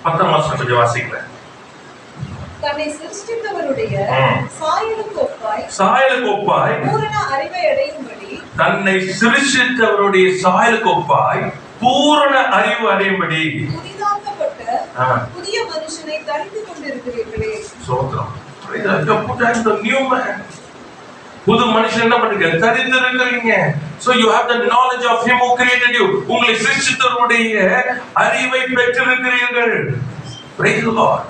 10ஆம் வசனம் கொஞ்சம் வாசிக்கல. தன்னை சிருஷ்டித்தவருடைய சாயலுக்கு ஒப்பாய் பூரண அறிவை அடையும்படி, தன்னை சிருஷ்டித்தவருடைய சாயலுக்கு ஒப்பாய் பூரண அறிவு அடையும்படி புதிதாக்கப்பட்ட புதிய மனுஷனை தரித்துக் கொண்டிருக்கிறீர்களே. ஸ்தோத்திரம். புது மனுஷன் என்ன பண்ணுங்க தரித்து இருக்கிறீங்க. So you have the knowledge of him who created you. உங்களை சிருஷ்டித்தவருடைய அறிவை பெற்றிருக்கிறீர்கள். Praise the Lord.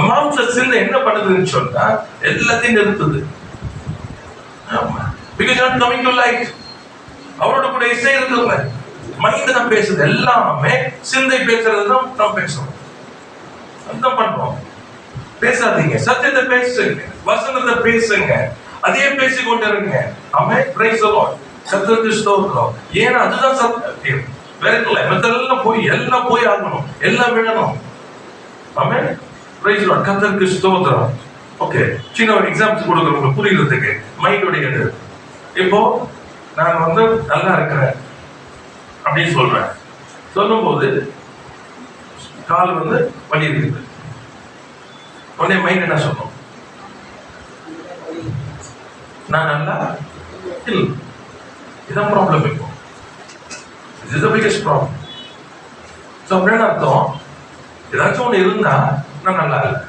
மாம்ச சிந்தை என்ன பண்ணுதுன்னு சொன்னா எல்லாத்தையும் நிறுத்துது. Because you are coming to light. அவரோட கூட இசை இருக்குல்ல, மைண்ட் தான் பேசுது. எல்லாமே சிந்தை பேசுறது தான் நாம் பேசுறோம். அதான் பண்றோம். பேசாதீங்க, சத்தியத்தை பேசுங்க, வசனத்தை பேசுங்க, அதே பேசிக்கொண்டு இருங்க. ஆமென். Praise the lord. கர்த்தருக்கு ஸ்தோத்திரம். ஏன்னா அதுதான் சத்தியம். வேற இல்ல. எல்லாம் போய் ஆகணும், எல்லாம் விடணும். ஆமென். Praise the lord. கர்த்தருக்கு ஸ்தோத்திரம். ஓகே, சின்ன ஒரு எக்ஸாம்பிள் கொடுக்குறேன் உங்களுக்கு புரியுறதுக்கு. மைண்டோட இது இப்போ நான் நல்லா இருக்கிறேன் அப்படின்னு சொல்றேன். சொல்லும்போது கால் வலி இருக்குது. உடனே மைண்ட் என்ன சொல்லும்? நான் நல்லா இல்லை. இதான் ப்ராப்ளம். இப்போ this is the biggest problem. So அப்படின்னு அர்த்தம், ஏதாச்சும் ஒன்று இருந்தா நான் நல்லா இல்லை.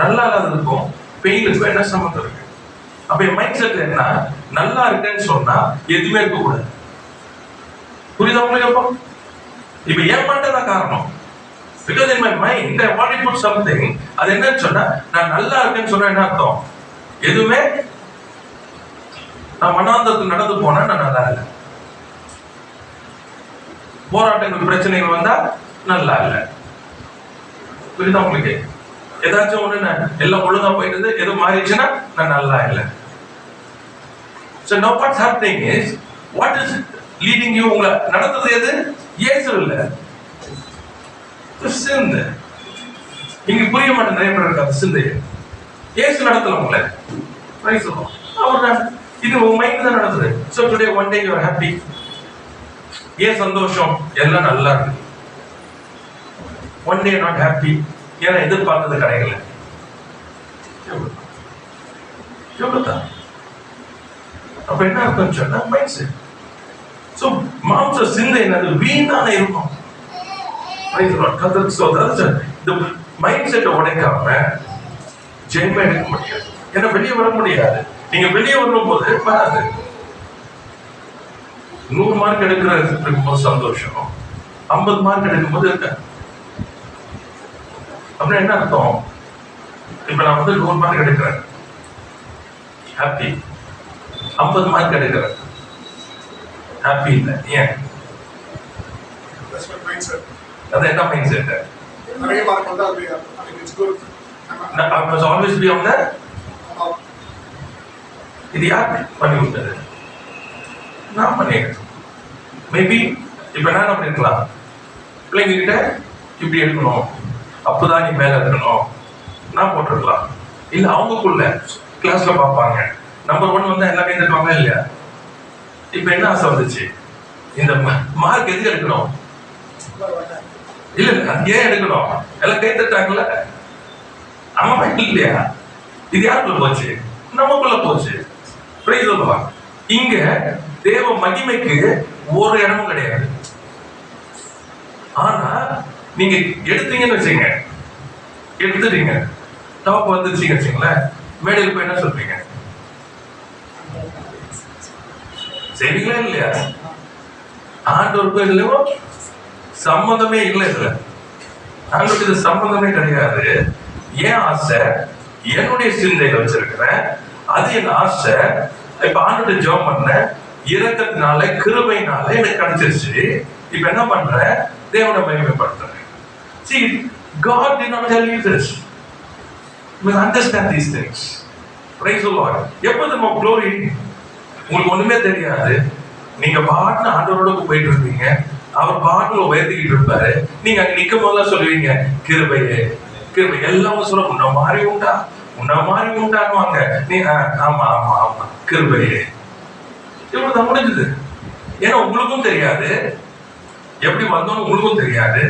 நல்லா இல்லாததுக்கும் பெயினுக்கும் என்ன சம்மந்தம் இருக்கு? அப்ப என் மைண்ட் செட் என்ன? நல்லா இருக்கேன்னு சொன்னா எதுவுமே இருக்கக்கூடாது. புரியுதா உங்களுக்கு? இப்ப ஏன் மாட்டதான் காரணம். Because in my mind I want to put something. அது என்னன்னு சொன்னா நான் நல்லா இருக்கேன்னு சொன்னா என்ன அர்த்தம்? எதுவுமே நான் மனாந்தரத்துக்கு நடந்து போனா நான் நல்லா இல்லை. போராட்டங்கள் பிரச்சனைகள் வந்தா நல்லா இல்லை. புரியுதா உங்களுக்கு? ஏதாச்சும் ஒண்ணு எல்லாம் ஒழுங்கா போயிட்டு எதுவும் மாறிடுச்சுன்னா நான் நல்லா இல்லை. So now what's happening is, what is leading you? உங்களை நடத்துறது எது? இயேசு இல்லை, சிந்தை. இங்க புரிய மாட்டேன் நிறைய பேர் இருக்காங்க. சிந்தையை இயேசு நடத்தல உங்களை. இது உங்க மைண்ட் தான் நடத்துது. So today one day you are happy. ஏன் சந்தோஷம்? எல்லாம் நல்லா இருக்கு. One day not happy. ஏன்னா எதிர்பார்த்தது கிடைக்கல. எவ்வளவுதான். அப்ப என்ன அர்த்தம் சொன்னா மைண்ட் செட். சோ மாம்ச சிந்தை என்னது? வீணான இருக்கும். இந்த மைண்ட் செட்டை உடைக்காம ஜெயமா எடுக்க முடியாது. ஏன்னா வெளியே வர முடியாது. நீங்க வெளியே வரும் போது வராது. 100 மார்க் எடுக்கிற சந்தோஷம் 50 மார்க் எடுக்கும் போது இருக்க. அப்படின்னா என்ன அர்த்தம்? இப்ப நான் 100 மார்க் எடுக்கிறேன், ஹாப்பி. 50 மார்க் எடுக்கிறேன், ஹாப்பி இல்லை. ஏன்? அது என்ன மைண்ட் செட்? நிறைய மார்க் வந்தா அது it's good. I must always be on that. இது யார் பண்ணி விட்டது? நான் பண்ணிக்கிறேன். மேபி இப்ப நான் என்ன பண்ணிருக்கலாம், பிள்ளைங்க கிட்ட இப்படி எடுக்கணும், அப்பதான் நீ மேல இருக்கணும் நான் போட்டிருக்கலாம். இல்ல அவங்களுக்குள்ள கிளாஸ்ல பார்ப்பாங்க, நம்பர் 1 வந்தா எல்லா கை தட்டுவாங்க இல்லையா? இப்ப என்ன ஆசை வந்துச்சு? இந்த மார்க் எதுக்கு எடுக்கணும்? இல்ல ஏன் எடுக்கணும்? எல்லாம் கை தட்டாங்கல்ல, ஆமா இல்லையா? இது யாருக்குள்ள போச்சு? நமக்குள்ள போச்சு. இங்க தேவ மகிமைக்கு ஒரு இடமும் கிடையாது. ஆனா நீங்க எடுத்தீங்கன்னு வச்சுங்க, எடுத்துட்டீங்க, டாப் வந்துருச்சீங்க வச்சுங்களேன், மேடையில் போய் என்ன சொல்றீங்க? சரிங்களா இல்லையா? ஆண்டவருக்கு இல்லையோ சம்பந்தமே இல்லை. இதுல ஆண்டவருக்கு இது சம்பந்தமே கிடையாது. ஏன் ஆசை? என்னுடைய சிந்தையில வச்சிருக்கிறேன். அது என் ஆசை. இப்ப ஆண்டுகிட்ட ஜெபம் பண்ணேன், இரக்கத்தினால கிருபையினால எனக்கு கிடைச்சிருச்சு. இப்ப என்ன பண்றேன்? தேவனை மகிமைப்படுத்துறேன். See, God did not tell you this. You must understand these things. Praise the Lord. எப்போ நம்ம glory உங்களுக்கு ஒண்ணுமே தெரியாது, நீங்க பாட்டுல ஆண்டவரோட போயிட்டு இருப்பீங்க, அவர் பாட்டுல உயர்த்திக்கிட்டு இருப்பாரு. நீங்க அங்க நிக்கும் போதெல்லாம் சொல்லுவீங்க, கிருபையே கிருபை. எல்லாமே சொல்ல உன்ன மாதிரி உண்டா, உன்ன மாதிரி உண்டாக்குவாங்க. நீ ஆமா ஆமா ஆமா கிருபையே. இவ்வளவுதான் முடிஞ்சது. ஏன்னா உங்களுக்கும் தெரியாது எப்படி வந்தோம், உங்களுக்கும் தெரியாது.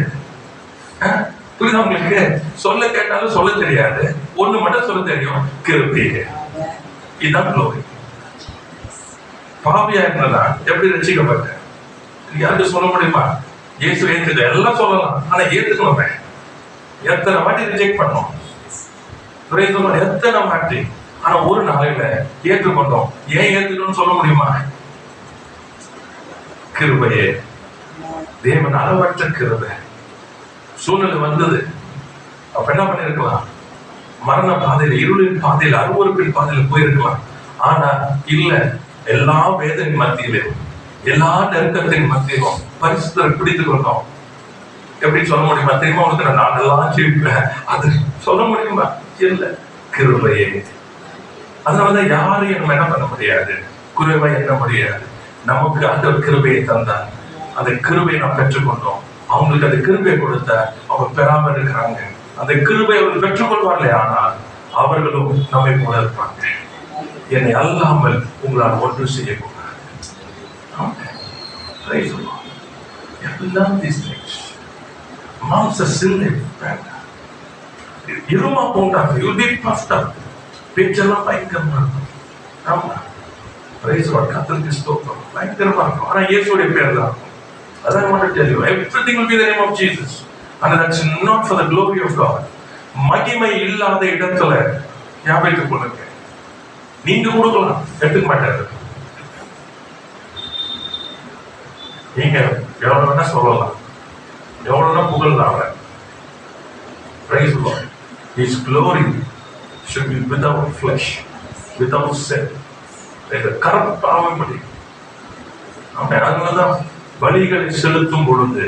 புரியுதா உங்களுக்கு? சொல்ல கேட்டாலும் சொல்ல தெரியாது. ஒண்ணு மட்டும் சொல்ல தெரியும், கிருபையே. இதுதான் glory. பாவியா இருந்ததா எப்படி ரட்சிக்கப்பட்டேன் யாருக்கு சொல்ல முடியுமா? இயேசு ஏத்துக்க எல்லாம் சொல்லலாம், ஆனா ஏத்துக்கணுமே. எத்தனை வாட்டி ரிஜெக்ட் பண்ணோம், எத்தனை வாட்டி. ஆனா ஒரு நாளையில ஏற்றுக்கொண்டோம். ஏன் ஏத்துக்கணும்னு சொல்ல முடியுமா? கிருபையே. தேவன் அளவற்ற கிருபை. சூழ்நிலை வந்தது, அப்ப என்ன பண்ணிருக்கலாம்? மரண பாதையில, இருளின் பாதையில, அருவருப்பின் பாதையில போயிருக்கலாம். ஆனா இல்ல, எல்லா வேதனை மத்தியிலும், எல்லா நெருக்கத்தின் மத்தியிலும் பரிசுத்தரை பிடித்துக் கொண்டோம். எப்படி சொல்ல முடியுமா? தெரியுமா உனக்கு நான் எல்லாம் ஜீவிப்பேன், அது சொல்ல முடியுமா? இல்ல, கிருபையே. அதனாலதான் யாரையும் நம்ம என்ன பண்ண முடியாது, குறைவா எண்ண முடியாது. நமக்கு அந்த கிருபையை தந்தார், அந்த கிருபையை நாம் பெற்றுக்கொண்டோம். அவங்களுக்கு அந்த கிருபையை கொடுத்த அவங்க பெறாம இருக்கிறாங்க. அந்த கிருபை அவர்கள் பெற்றுக்கொள்வார்களே, ஆனால் அவர்களும் நம்மை போல இருப்பாங்க. என்னை அல்லாமல் உங்களால் ஒன்று செய்யக்கூடாது. மாம்ச சிந்தை வேண்டாம். இருமா போண்டாங்க, பேச்செல்லாம் பயங்கரமா இருக்கும். ஆமா, கர்த்தருக்கு ஸ்தோத்திரம். பயங்கரமா இருக்கும். ஆனா இயேசுடைய பேர் தான் இருக்கும். As I want to tell you, everything will be the name of Jesus, and that's not for the glory of God. மகிமை இல்லாத இடத்துல ஞாபகத்துக் கொள்ளுங்க. நீங்க கொடுக்கலாம், எடுத்துக்க மாட்டாரு. நீங்க எவ்வளவு வேணா சொல்லலாம், எவ்வளவு வேணா புகழலாம். Praise the Lord. His glory should be without flesh, without sin. கரப்பாவும் படி. அதனாலதான் பலிகளை செலுத்தும் பொழுது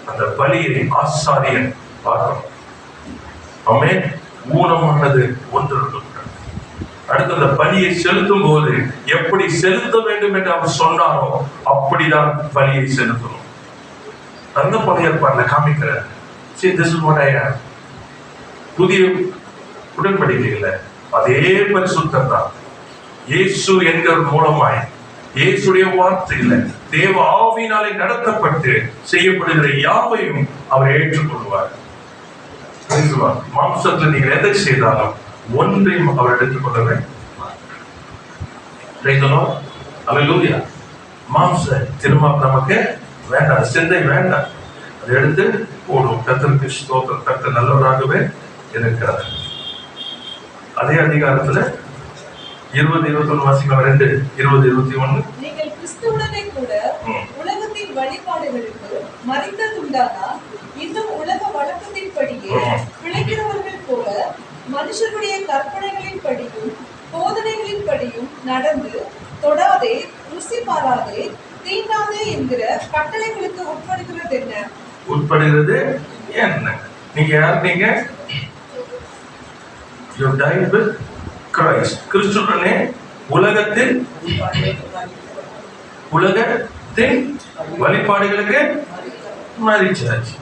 அந்த பலியை ஆசாரியன் பார்க்கணும். ஆமென். ஊனமானது ஒன்று. அடுத்து அந்த பலியை செலுத்தும் போது எப்படி செலுத்த வேண்டும் என்று அவர் சொன்னாரோ அப்படிதான் பலியை செலுத்தணும். அந்த பழைய ஏற்பாடுல காமிக்கிறார். See, this is what I am. புதிய உடன்படிக்கையில அதே பரிசுத்தம் தான். இயேசு என்கிற மூலமாய், இயேசுடைய வார்த்தையில தேவ ஆவியினாலே நடத்தப்பட்டு செய்யப்படுகிற யாவையும் அவர் ஏற்றுக்கொள்வார். மாம்சத்தில் நீங்கள் எதை செய்தாலும் ஒன்றையும் அவர் எடுத்துக்கொள்ள வேண்டும். மாம்ச திரும்ப நமக்கு வேண்டாம், சிந்தை வேண்டாம். அதை எடுத்து போடும். கர்த்தருக்கு ஸ்தோத்திரம். கர்த்தர் நல்லவராகவே இருக்கிறார். அதே அதிகாரத்துல 20-21 வாசிக்கலாம். 2:20-21. நீங்கள் கிறிஸ்துவுடனே கூட உலகத்தின் வழிபாடுகளுக்கு மரித்ததுண்டானால் இன்னும் உலக வழக்கத்தின்படியே பிழைக்கிறவர்கள் போல மனுஷருடைய கற்பனைகளின் படியும் போதனைகளின் படியும் நடந்து தொடாதே, ருசி பாராதே, தீண்டாதே என்கிற கட்டளைகளுக்கு உட்படுகிறது என்ன? உட்படுகிறது என்ன? நீங்க யார்? நீங்க you died with Christ. கிறிஸ்துவுடனே உலகத்தின் வழிபாடுகளுக்கு மரிச்சாச்சு.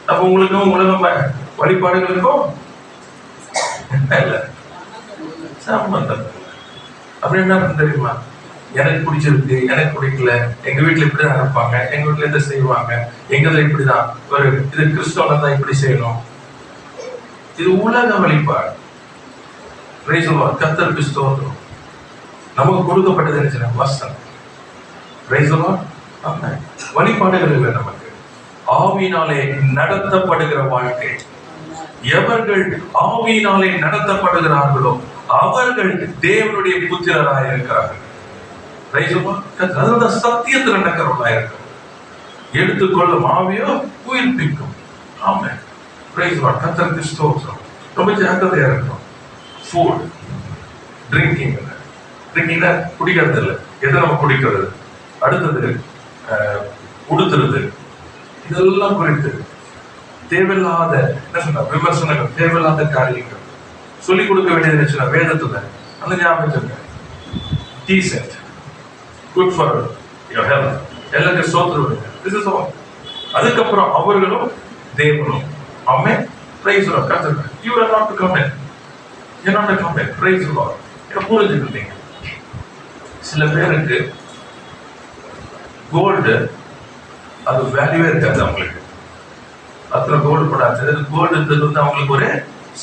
அப்ப உங்களுக்கும் உலகம் வழிபாடுகளுக்கும் சம்பந்தம். அப்படி என்ன தெரியுமா? எனக்கு பிடிச்சிருக்கு, எனக்கு பிடிக்கல, எங்க வீட்டுல இப்படிதான் இருப்பாங்க, எங்க வீட்டுல இதை செய்வாங்க, எங்கதான் இப்படிதான், ஒரு இது கிறிஸ்தவன் தான் இப்படி செய்யணும். இது உலக வழிபாடு. கர்த்தருக்கு ஸ்தோத்திரம். நமக்கு கொடுக்கப்பட்டது வசனம். வழிபாடுகள் இல்லை நமக்கு. ஆவியினாலே நடத்தப்படுகிற வாழ்க்கை. எவர்கள் ஆவியினாலே நடத்தப்படுகிறார்களோ அவர்கள் தேவனுடைய புத்திரராக இருக்கிறார்கள். சத்தியத்தில் நடக்கிறவர்களாக இருக்கும். எடுத்துக்கொள்ளும் ஆவியோ உயிர்ப்பிக்கும். ஆமென். கர்த்தருக்கு ஸ்தோத்திரம். ரொம்ப ஜாக்கிரதையா இருக்கணும். ஃபுட், ட்ரிங்கிங் குடிக்கிறது இல்லை, எதை நம்ம குடிக்கிறது, அடுத்தது உடுத்துறது, இதெல்லாம் குறித்து தேவையில்லாத என்ன சொன்ன விமர்சனங்கள், தேவையில்லாத காரியங்கள் சொல்லிக் கொடுக்க வேண்டியது இருந்துச்சுன்னா வேதத்துல அந்த ஞாபகம் decent, good for your health, எல்லாருக்கும் சோத்துருவாங்க. This is all. அதுக்கப்புறம் அவர்களும் தேவனும் ஆமென் praise the Lord. You are not to comment. You are not to comment. Praise the Lord. புரிஞ்சுக்கிட்டீங்க. சில பேருக்கு கோல்டு அது வேல்யூவே இருக்காது அவங்களுக்கு. அத்தனை கோல்டு போடாது, கோல்டுன்றது வந்து அவங்களுக்கு ஒரு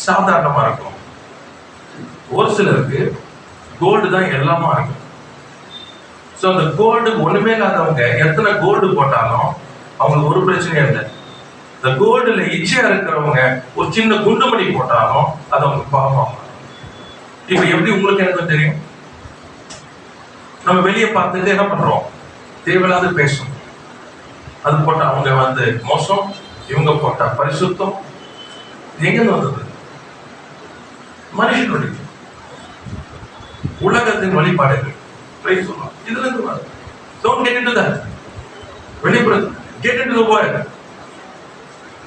சாதாரணமா இருக்கும். ஒரு சிலருக்கு கோல்டு தான் எல்லாமா இருக்கும். ஸோ அந்த கோல்டு ஒண்ணுமே இல்லாதவங்க எத்தனை கோல்டு போட்டாலும் அவங்களுக்கு ஒரு பிரச்சனையும் இல்லை. இந்த கோல்டுல இச்சையா இருக்கிறவங்க ஒரு சின்ன குண்டுமணி போட்டாலும் அது அவங்களுக்கு பாவம். இப்ப எப்படி உங்களுக்கு எனக்கு தெரியும்? நம்ம வெளியே பார்த்துட்டு என்ன பண்றோம்? தேவையில்லாத பேசணும். அது போட்டா அவங்க வந்து மோசம், இவங்க போட்டா பரிசுத்தம். எங்க வந்தது? மனுஷனுடைய உலகத்தின் வழிபாடுகள். இதுல இருந்து வருது. Don't get into that. வெளிப்படுது. Get into the word.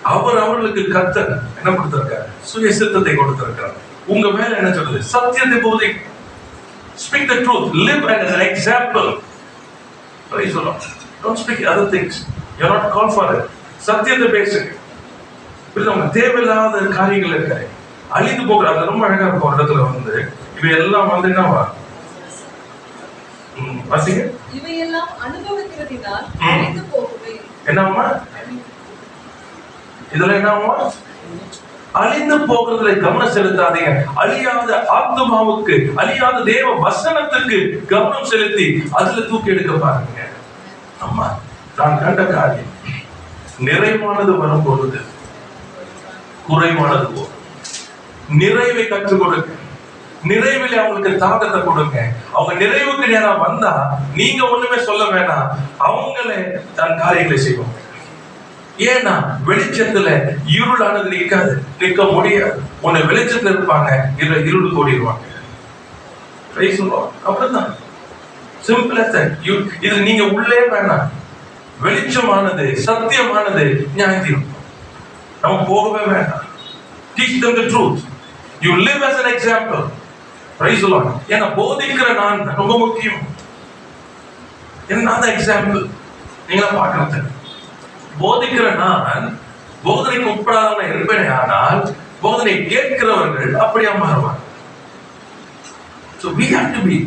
அவர்களுக்கு கர்த்தர் என்ன கொடுத்திருக்காரு? சுய சித்தத்தை கொடுத்திருக்காரு. உங்க மேல என்ன சொல்றது? சத்தியத்தை போதி. Speak the truth. Live as an example. Praise the Lord. Don't speak other things. You're not called for it. சத்தியத்தை பேசுங்க. தேவையில்லாத காரியங்கள் இருக்காரு. அழிந்து போகிறாங்க. ரொம்ப அழகா இருக்கும் இடத்துல வந்து இவை எல்லாம் வந்து என்னவா வாசிங்க. இவையெல்லாம் அனுபவிக்கிறதினால் அழிந்து போகுமே. என்னம்மா இதெல்லாம் என்னம்மா? அழிந்து போகிறதுல கவனம் செலுத்தாதீங்க. அழியாத ஆத்மாவுக்கு, அழியாத தேவ வசனத்துக்கு கவனம் செலுத்தி அதுல தூக்கி எடுக்க பாருங்க. அம்மா நான் கண்ட காரியம் நிறைவானது வரும் பொழுது குறைவானது போகும். நிறைவை கற்றுக் கொடுங்க. நிறைவில் அவங்களுக்கு தாகத்தை கொடுங்க. அவங்க நிறைவுக்கு நேரம் வந்தா நீங்க ஒண்ணுமே சொல்ல வேணாம், அவங்களே தன் காரியங்களை செய்வாங்க. ஏன்னா வெளிச்சத்துல இருளானது நிற்காது, நிற்க முடியாது. உன்னை வெளிச்சத்துல இருப்பாங்க, இல்ல இருள் கூடிடுவாங்க. அப்படிதான் சிம்பிளா சார். இது நீங்க உள்ளே வேணாம். வெளிச்சமானது, சத்தியமானது நியாயத்தீர்ப்பு. நம்ம போகவே வேண்டாம். Teach them the truth. You live as an example. Praise the Lord. ஏன்னா போதிக்கிற நான் ரொம்ப முக்கியம். என்ன எக்ஸாம்பிள் நீங்க பார்க்கறது? போதிக்கிற நான் போதனைக்கு உட்படாதவன் இருப்பேனே, ஆனால் போதனை கேட்கிறவர்கள் அப்படியா மாறுவாங்க. So we have to be.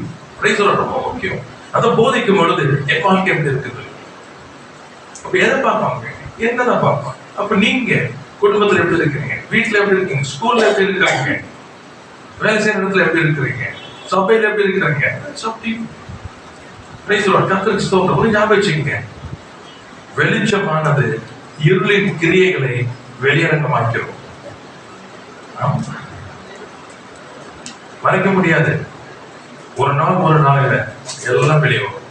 Praise the Lord. ரொம்ப முக்கியம். அதை போதிக்கும் பொழுது என் வாழ்க்கை எப்படி இருக்குது? அப்ப எதை பார்ப்பாங்க? என்னதான் பார்ப்பாங்க? அப்ப நீங்க குடும்பத்துல எப்படி இருக்கீங்க? வீட்டுல எப்படி இருக்கீங்க? ஸ்கூல்ல எப்படி இருக்கிறீங்க? வேலை செய்யற இடத்துல எப்படி இருக்கிறீங்க? சபையில எப்படி இருக்கிறீங்க? கர்த்தருக்கு ஸ்தோத்திரம். ஞாபகம் வச்சுக்கங்க, வெளிச்சமானது இருளின் கிரியைகளை வெளியரங்கமாக்கிறோம். மறைக்க முடியாது. ஒரு நாள் எல்லாம் வெளியே வரும்.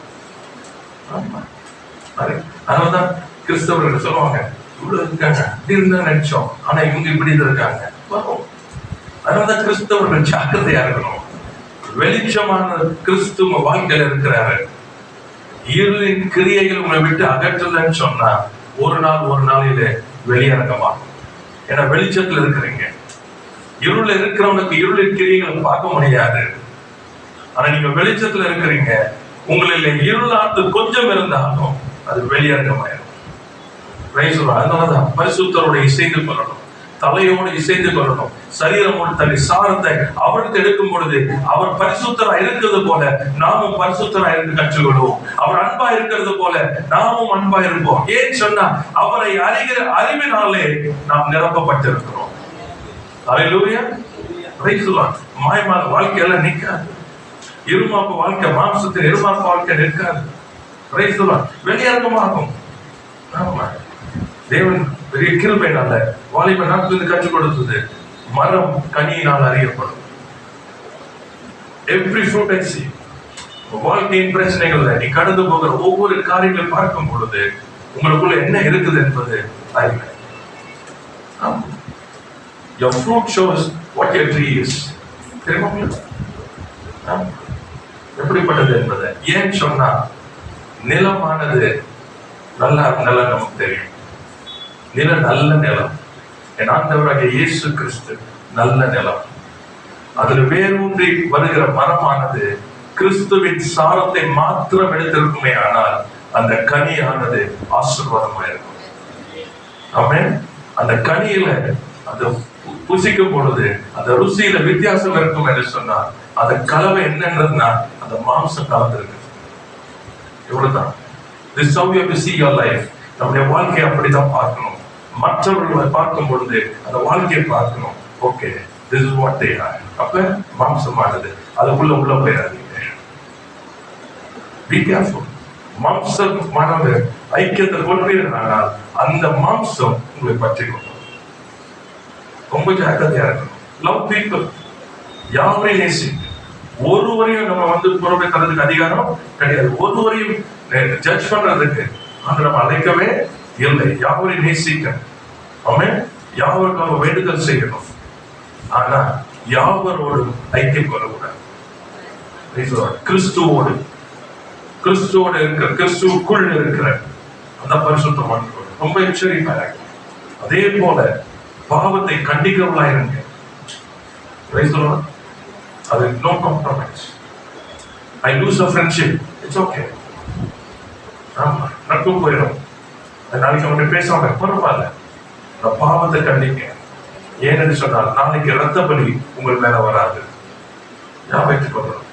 அதனாலதான் கிறிஸ்தவர்கள் சொல்லுவாங்க, இவ்வளவு இருக்காங்க, இப்படி இருந்தா நினைச்சோம், ஆனா இவங்க இப்படி இருக்காங்க. அதனாலதான் கிறிஸ்தவர்கள் ஜாக்கிரதையா இருக்கணும். வெளிச்சமான கிறிஸ்து உங்க வாழ்க்கையில இருக்கிறாரு. இருளின் கிரியைகள் உங்களை விட்டு அகற்றலன்னு சொன்னா ஒரு நாளில வெளியரங்கமாகும். ஏன்னா வெளிச்சத்துல இருக்கிறீங்க. இருள் இருக்கிறவனுக்கு இருளின் கிரியைகளை பார்க்க முடியாது. ஆனா நீங்க வெளிச்சத்துல இருக்கிறீங்க. உங்களில் இருளாத்து கொஞ்சம் இருந்தாலும் அது வெளியரங்கமாயிரும். அதனாலதான் பரிசுத்தரோட இசைந்து கொள்ளணும், தலையோடு இசைந்து கொள்ளணும். சரீரமோடு தன்னை சாரத்தை அவருக்கு எடுக்கும் பொழுது அவர் பரிசுத்தரா இருக்கிறது போல நாமும் பரிசுத்தரா இருந்து கற்றுக்கொள்வோம். அவர் அன்பா இருக்கிறது போல நாமும் அன்பா இருப்போம். ஏன் சொன்னா அவரை அறிகிற அறிவினாலே நாம் நிரப்பப்பட்டிருக்கிறோம். அல்லேலூயா. Price the Lord. மாயமான வாழ்க்கையெல்லாம் நிற்காது. இருமாப்பு வாழ்க்கை, மாம்சத்தின் இருமாப்பு வாழ்க்கை நிற்காது. Praise the lord. வெளியரங்கமாகும். ஆமா, தேவன் பெரிய கிருபையினால வாலிப நாட்களில் கற்றுக் கொடுத்தது மரம் கனியினால் அறியப்படும். எவ்ரி ஃப்ரூட் ஐ சீ. வாழ்க்கையின் பிரச்சனைகள்ல நீ கடந்து போகிற ஒவ்வொரு காரியங்களை பார்க்கும் பொழுது உங்களுக்குள்ள என்ன இருக்குது என்பது அறிவை. Your fruit shows what your tree is. தெரியுமா? எப்படிப்பட்டது என்பதை ஏன் சொன்னா, நிலமானது நல்ல நிலம் நமக்கு தெரியும். நிலம் நல்ல நிலம். என் ஆண்டவராகிய இயேசு கிறிஸ்து நல்ல நிலம். அதில் வேரூன்றி வருகிற மரமானது கிறிஸ்துவின் சாரத்தை மாத்திரம் எடுத்திருக்குமே, ஆனால் அந்த கனியானது ஆசீர்வாதமா இருக்கும். ஆமென். அந்த கனியில அந்த புசிக்கும் பொழுது அந்த ருசியில வித்தியாசம் இருக்கும் என்று சொன்னார். அந்த கலவை என்னன்றதுனா அந்த மாம்சம் கலந்துருக்கு. இவ்வளவுதான். This is how you have to see your life. நம்முடைய வாழ்க்கையை அப்படிதான் பார்க்கணும். மற்றவர்களை பார்க்கும் பொழுது அந்த வாழ்க்கையை பார்க்கணும். Okay, this is what they are. அப்ப மாம்சமானது அதுக்குள்ள உள்ள போயிடாதீங்க. Be careful. மாம்சமானது ஐக்கியத்தை கொள்வீர்கள், அந்த மாம்சம் உங்களை பற்றி கொள்ளும். ரொம்ப ஜாக்கிரதையா இருக்கணும். Love people. யாவரையும் நேசி. ஒருவரையும் நம்ம புறமே தரதுக்கு அதிகாரம் கிடையாது. ஒருவரையும் ஜட்ஜ் பண்றதுக்கு நம்ம அழைக்கவே இல்லை. யாவரையும் நேசிக்க. ஆமென். யாவருக்காக வேண்டுதல் செய்யணும். ஆனா யாவரோடு ஐக்கியம் கொள்ளக்கூடாது. கிறிஸ்துவோடு இருக்கிற, கிறிஸ்துவுக்குள் இருக்கிற அந்த பரிசுத்தமான ரொம்ப எச்சரிக்கையா. அதே போல பாவத்தை கண்டிக்கிறவங்களா இருங்க. அது no compromise. I lose a friendship, it's okay. ஆமா, நட்பு போயிடும். நாளைக்கு அவங்க பேசாம பரவாயில்ல. நான் பாவத்தை கண்டிக்க. ஏன்னு சொன்னால் நாளைக்கு ரத்த பலி உங்கள் மேல வராது. ஞாபகத்துக்கு கொள்ளணும்.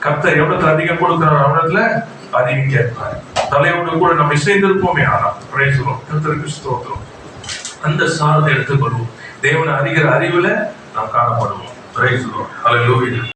கர்த்தர் எவ்வளவு அதிகம் கொடுக்கிறார், அவ்வளவுல அதிகம் கேட்பார். தலையோடு கூட நம்ம இசைந்திருப்போமே. ஆனா கர்த்தருக்கு ஸ்தோத்திரம். அந்த சாரத்தை எடுத்துக்கொள்வோம். தேவனை அறிகிற அறிவுல நாம் காணப்படுவோம். ஹல்லேலூயா.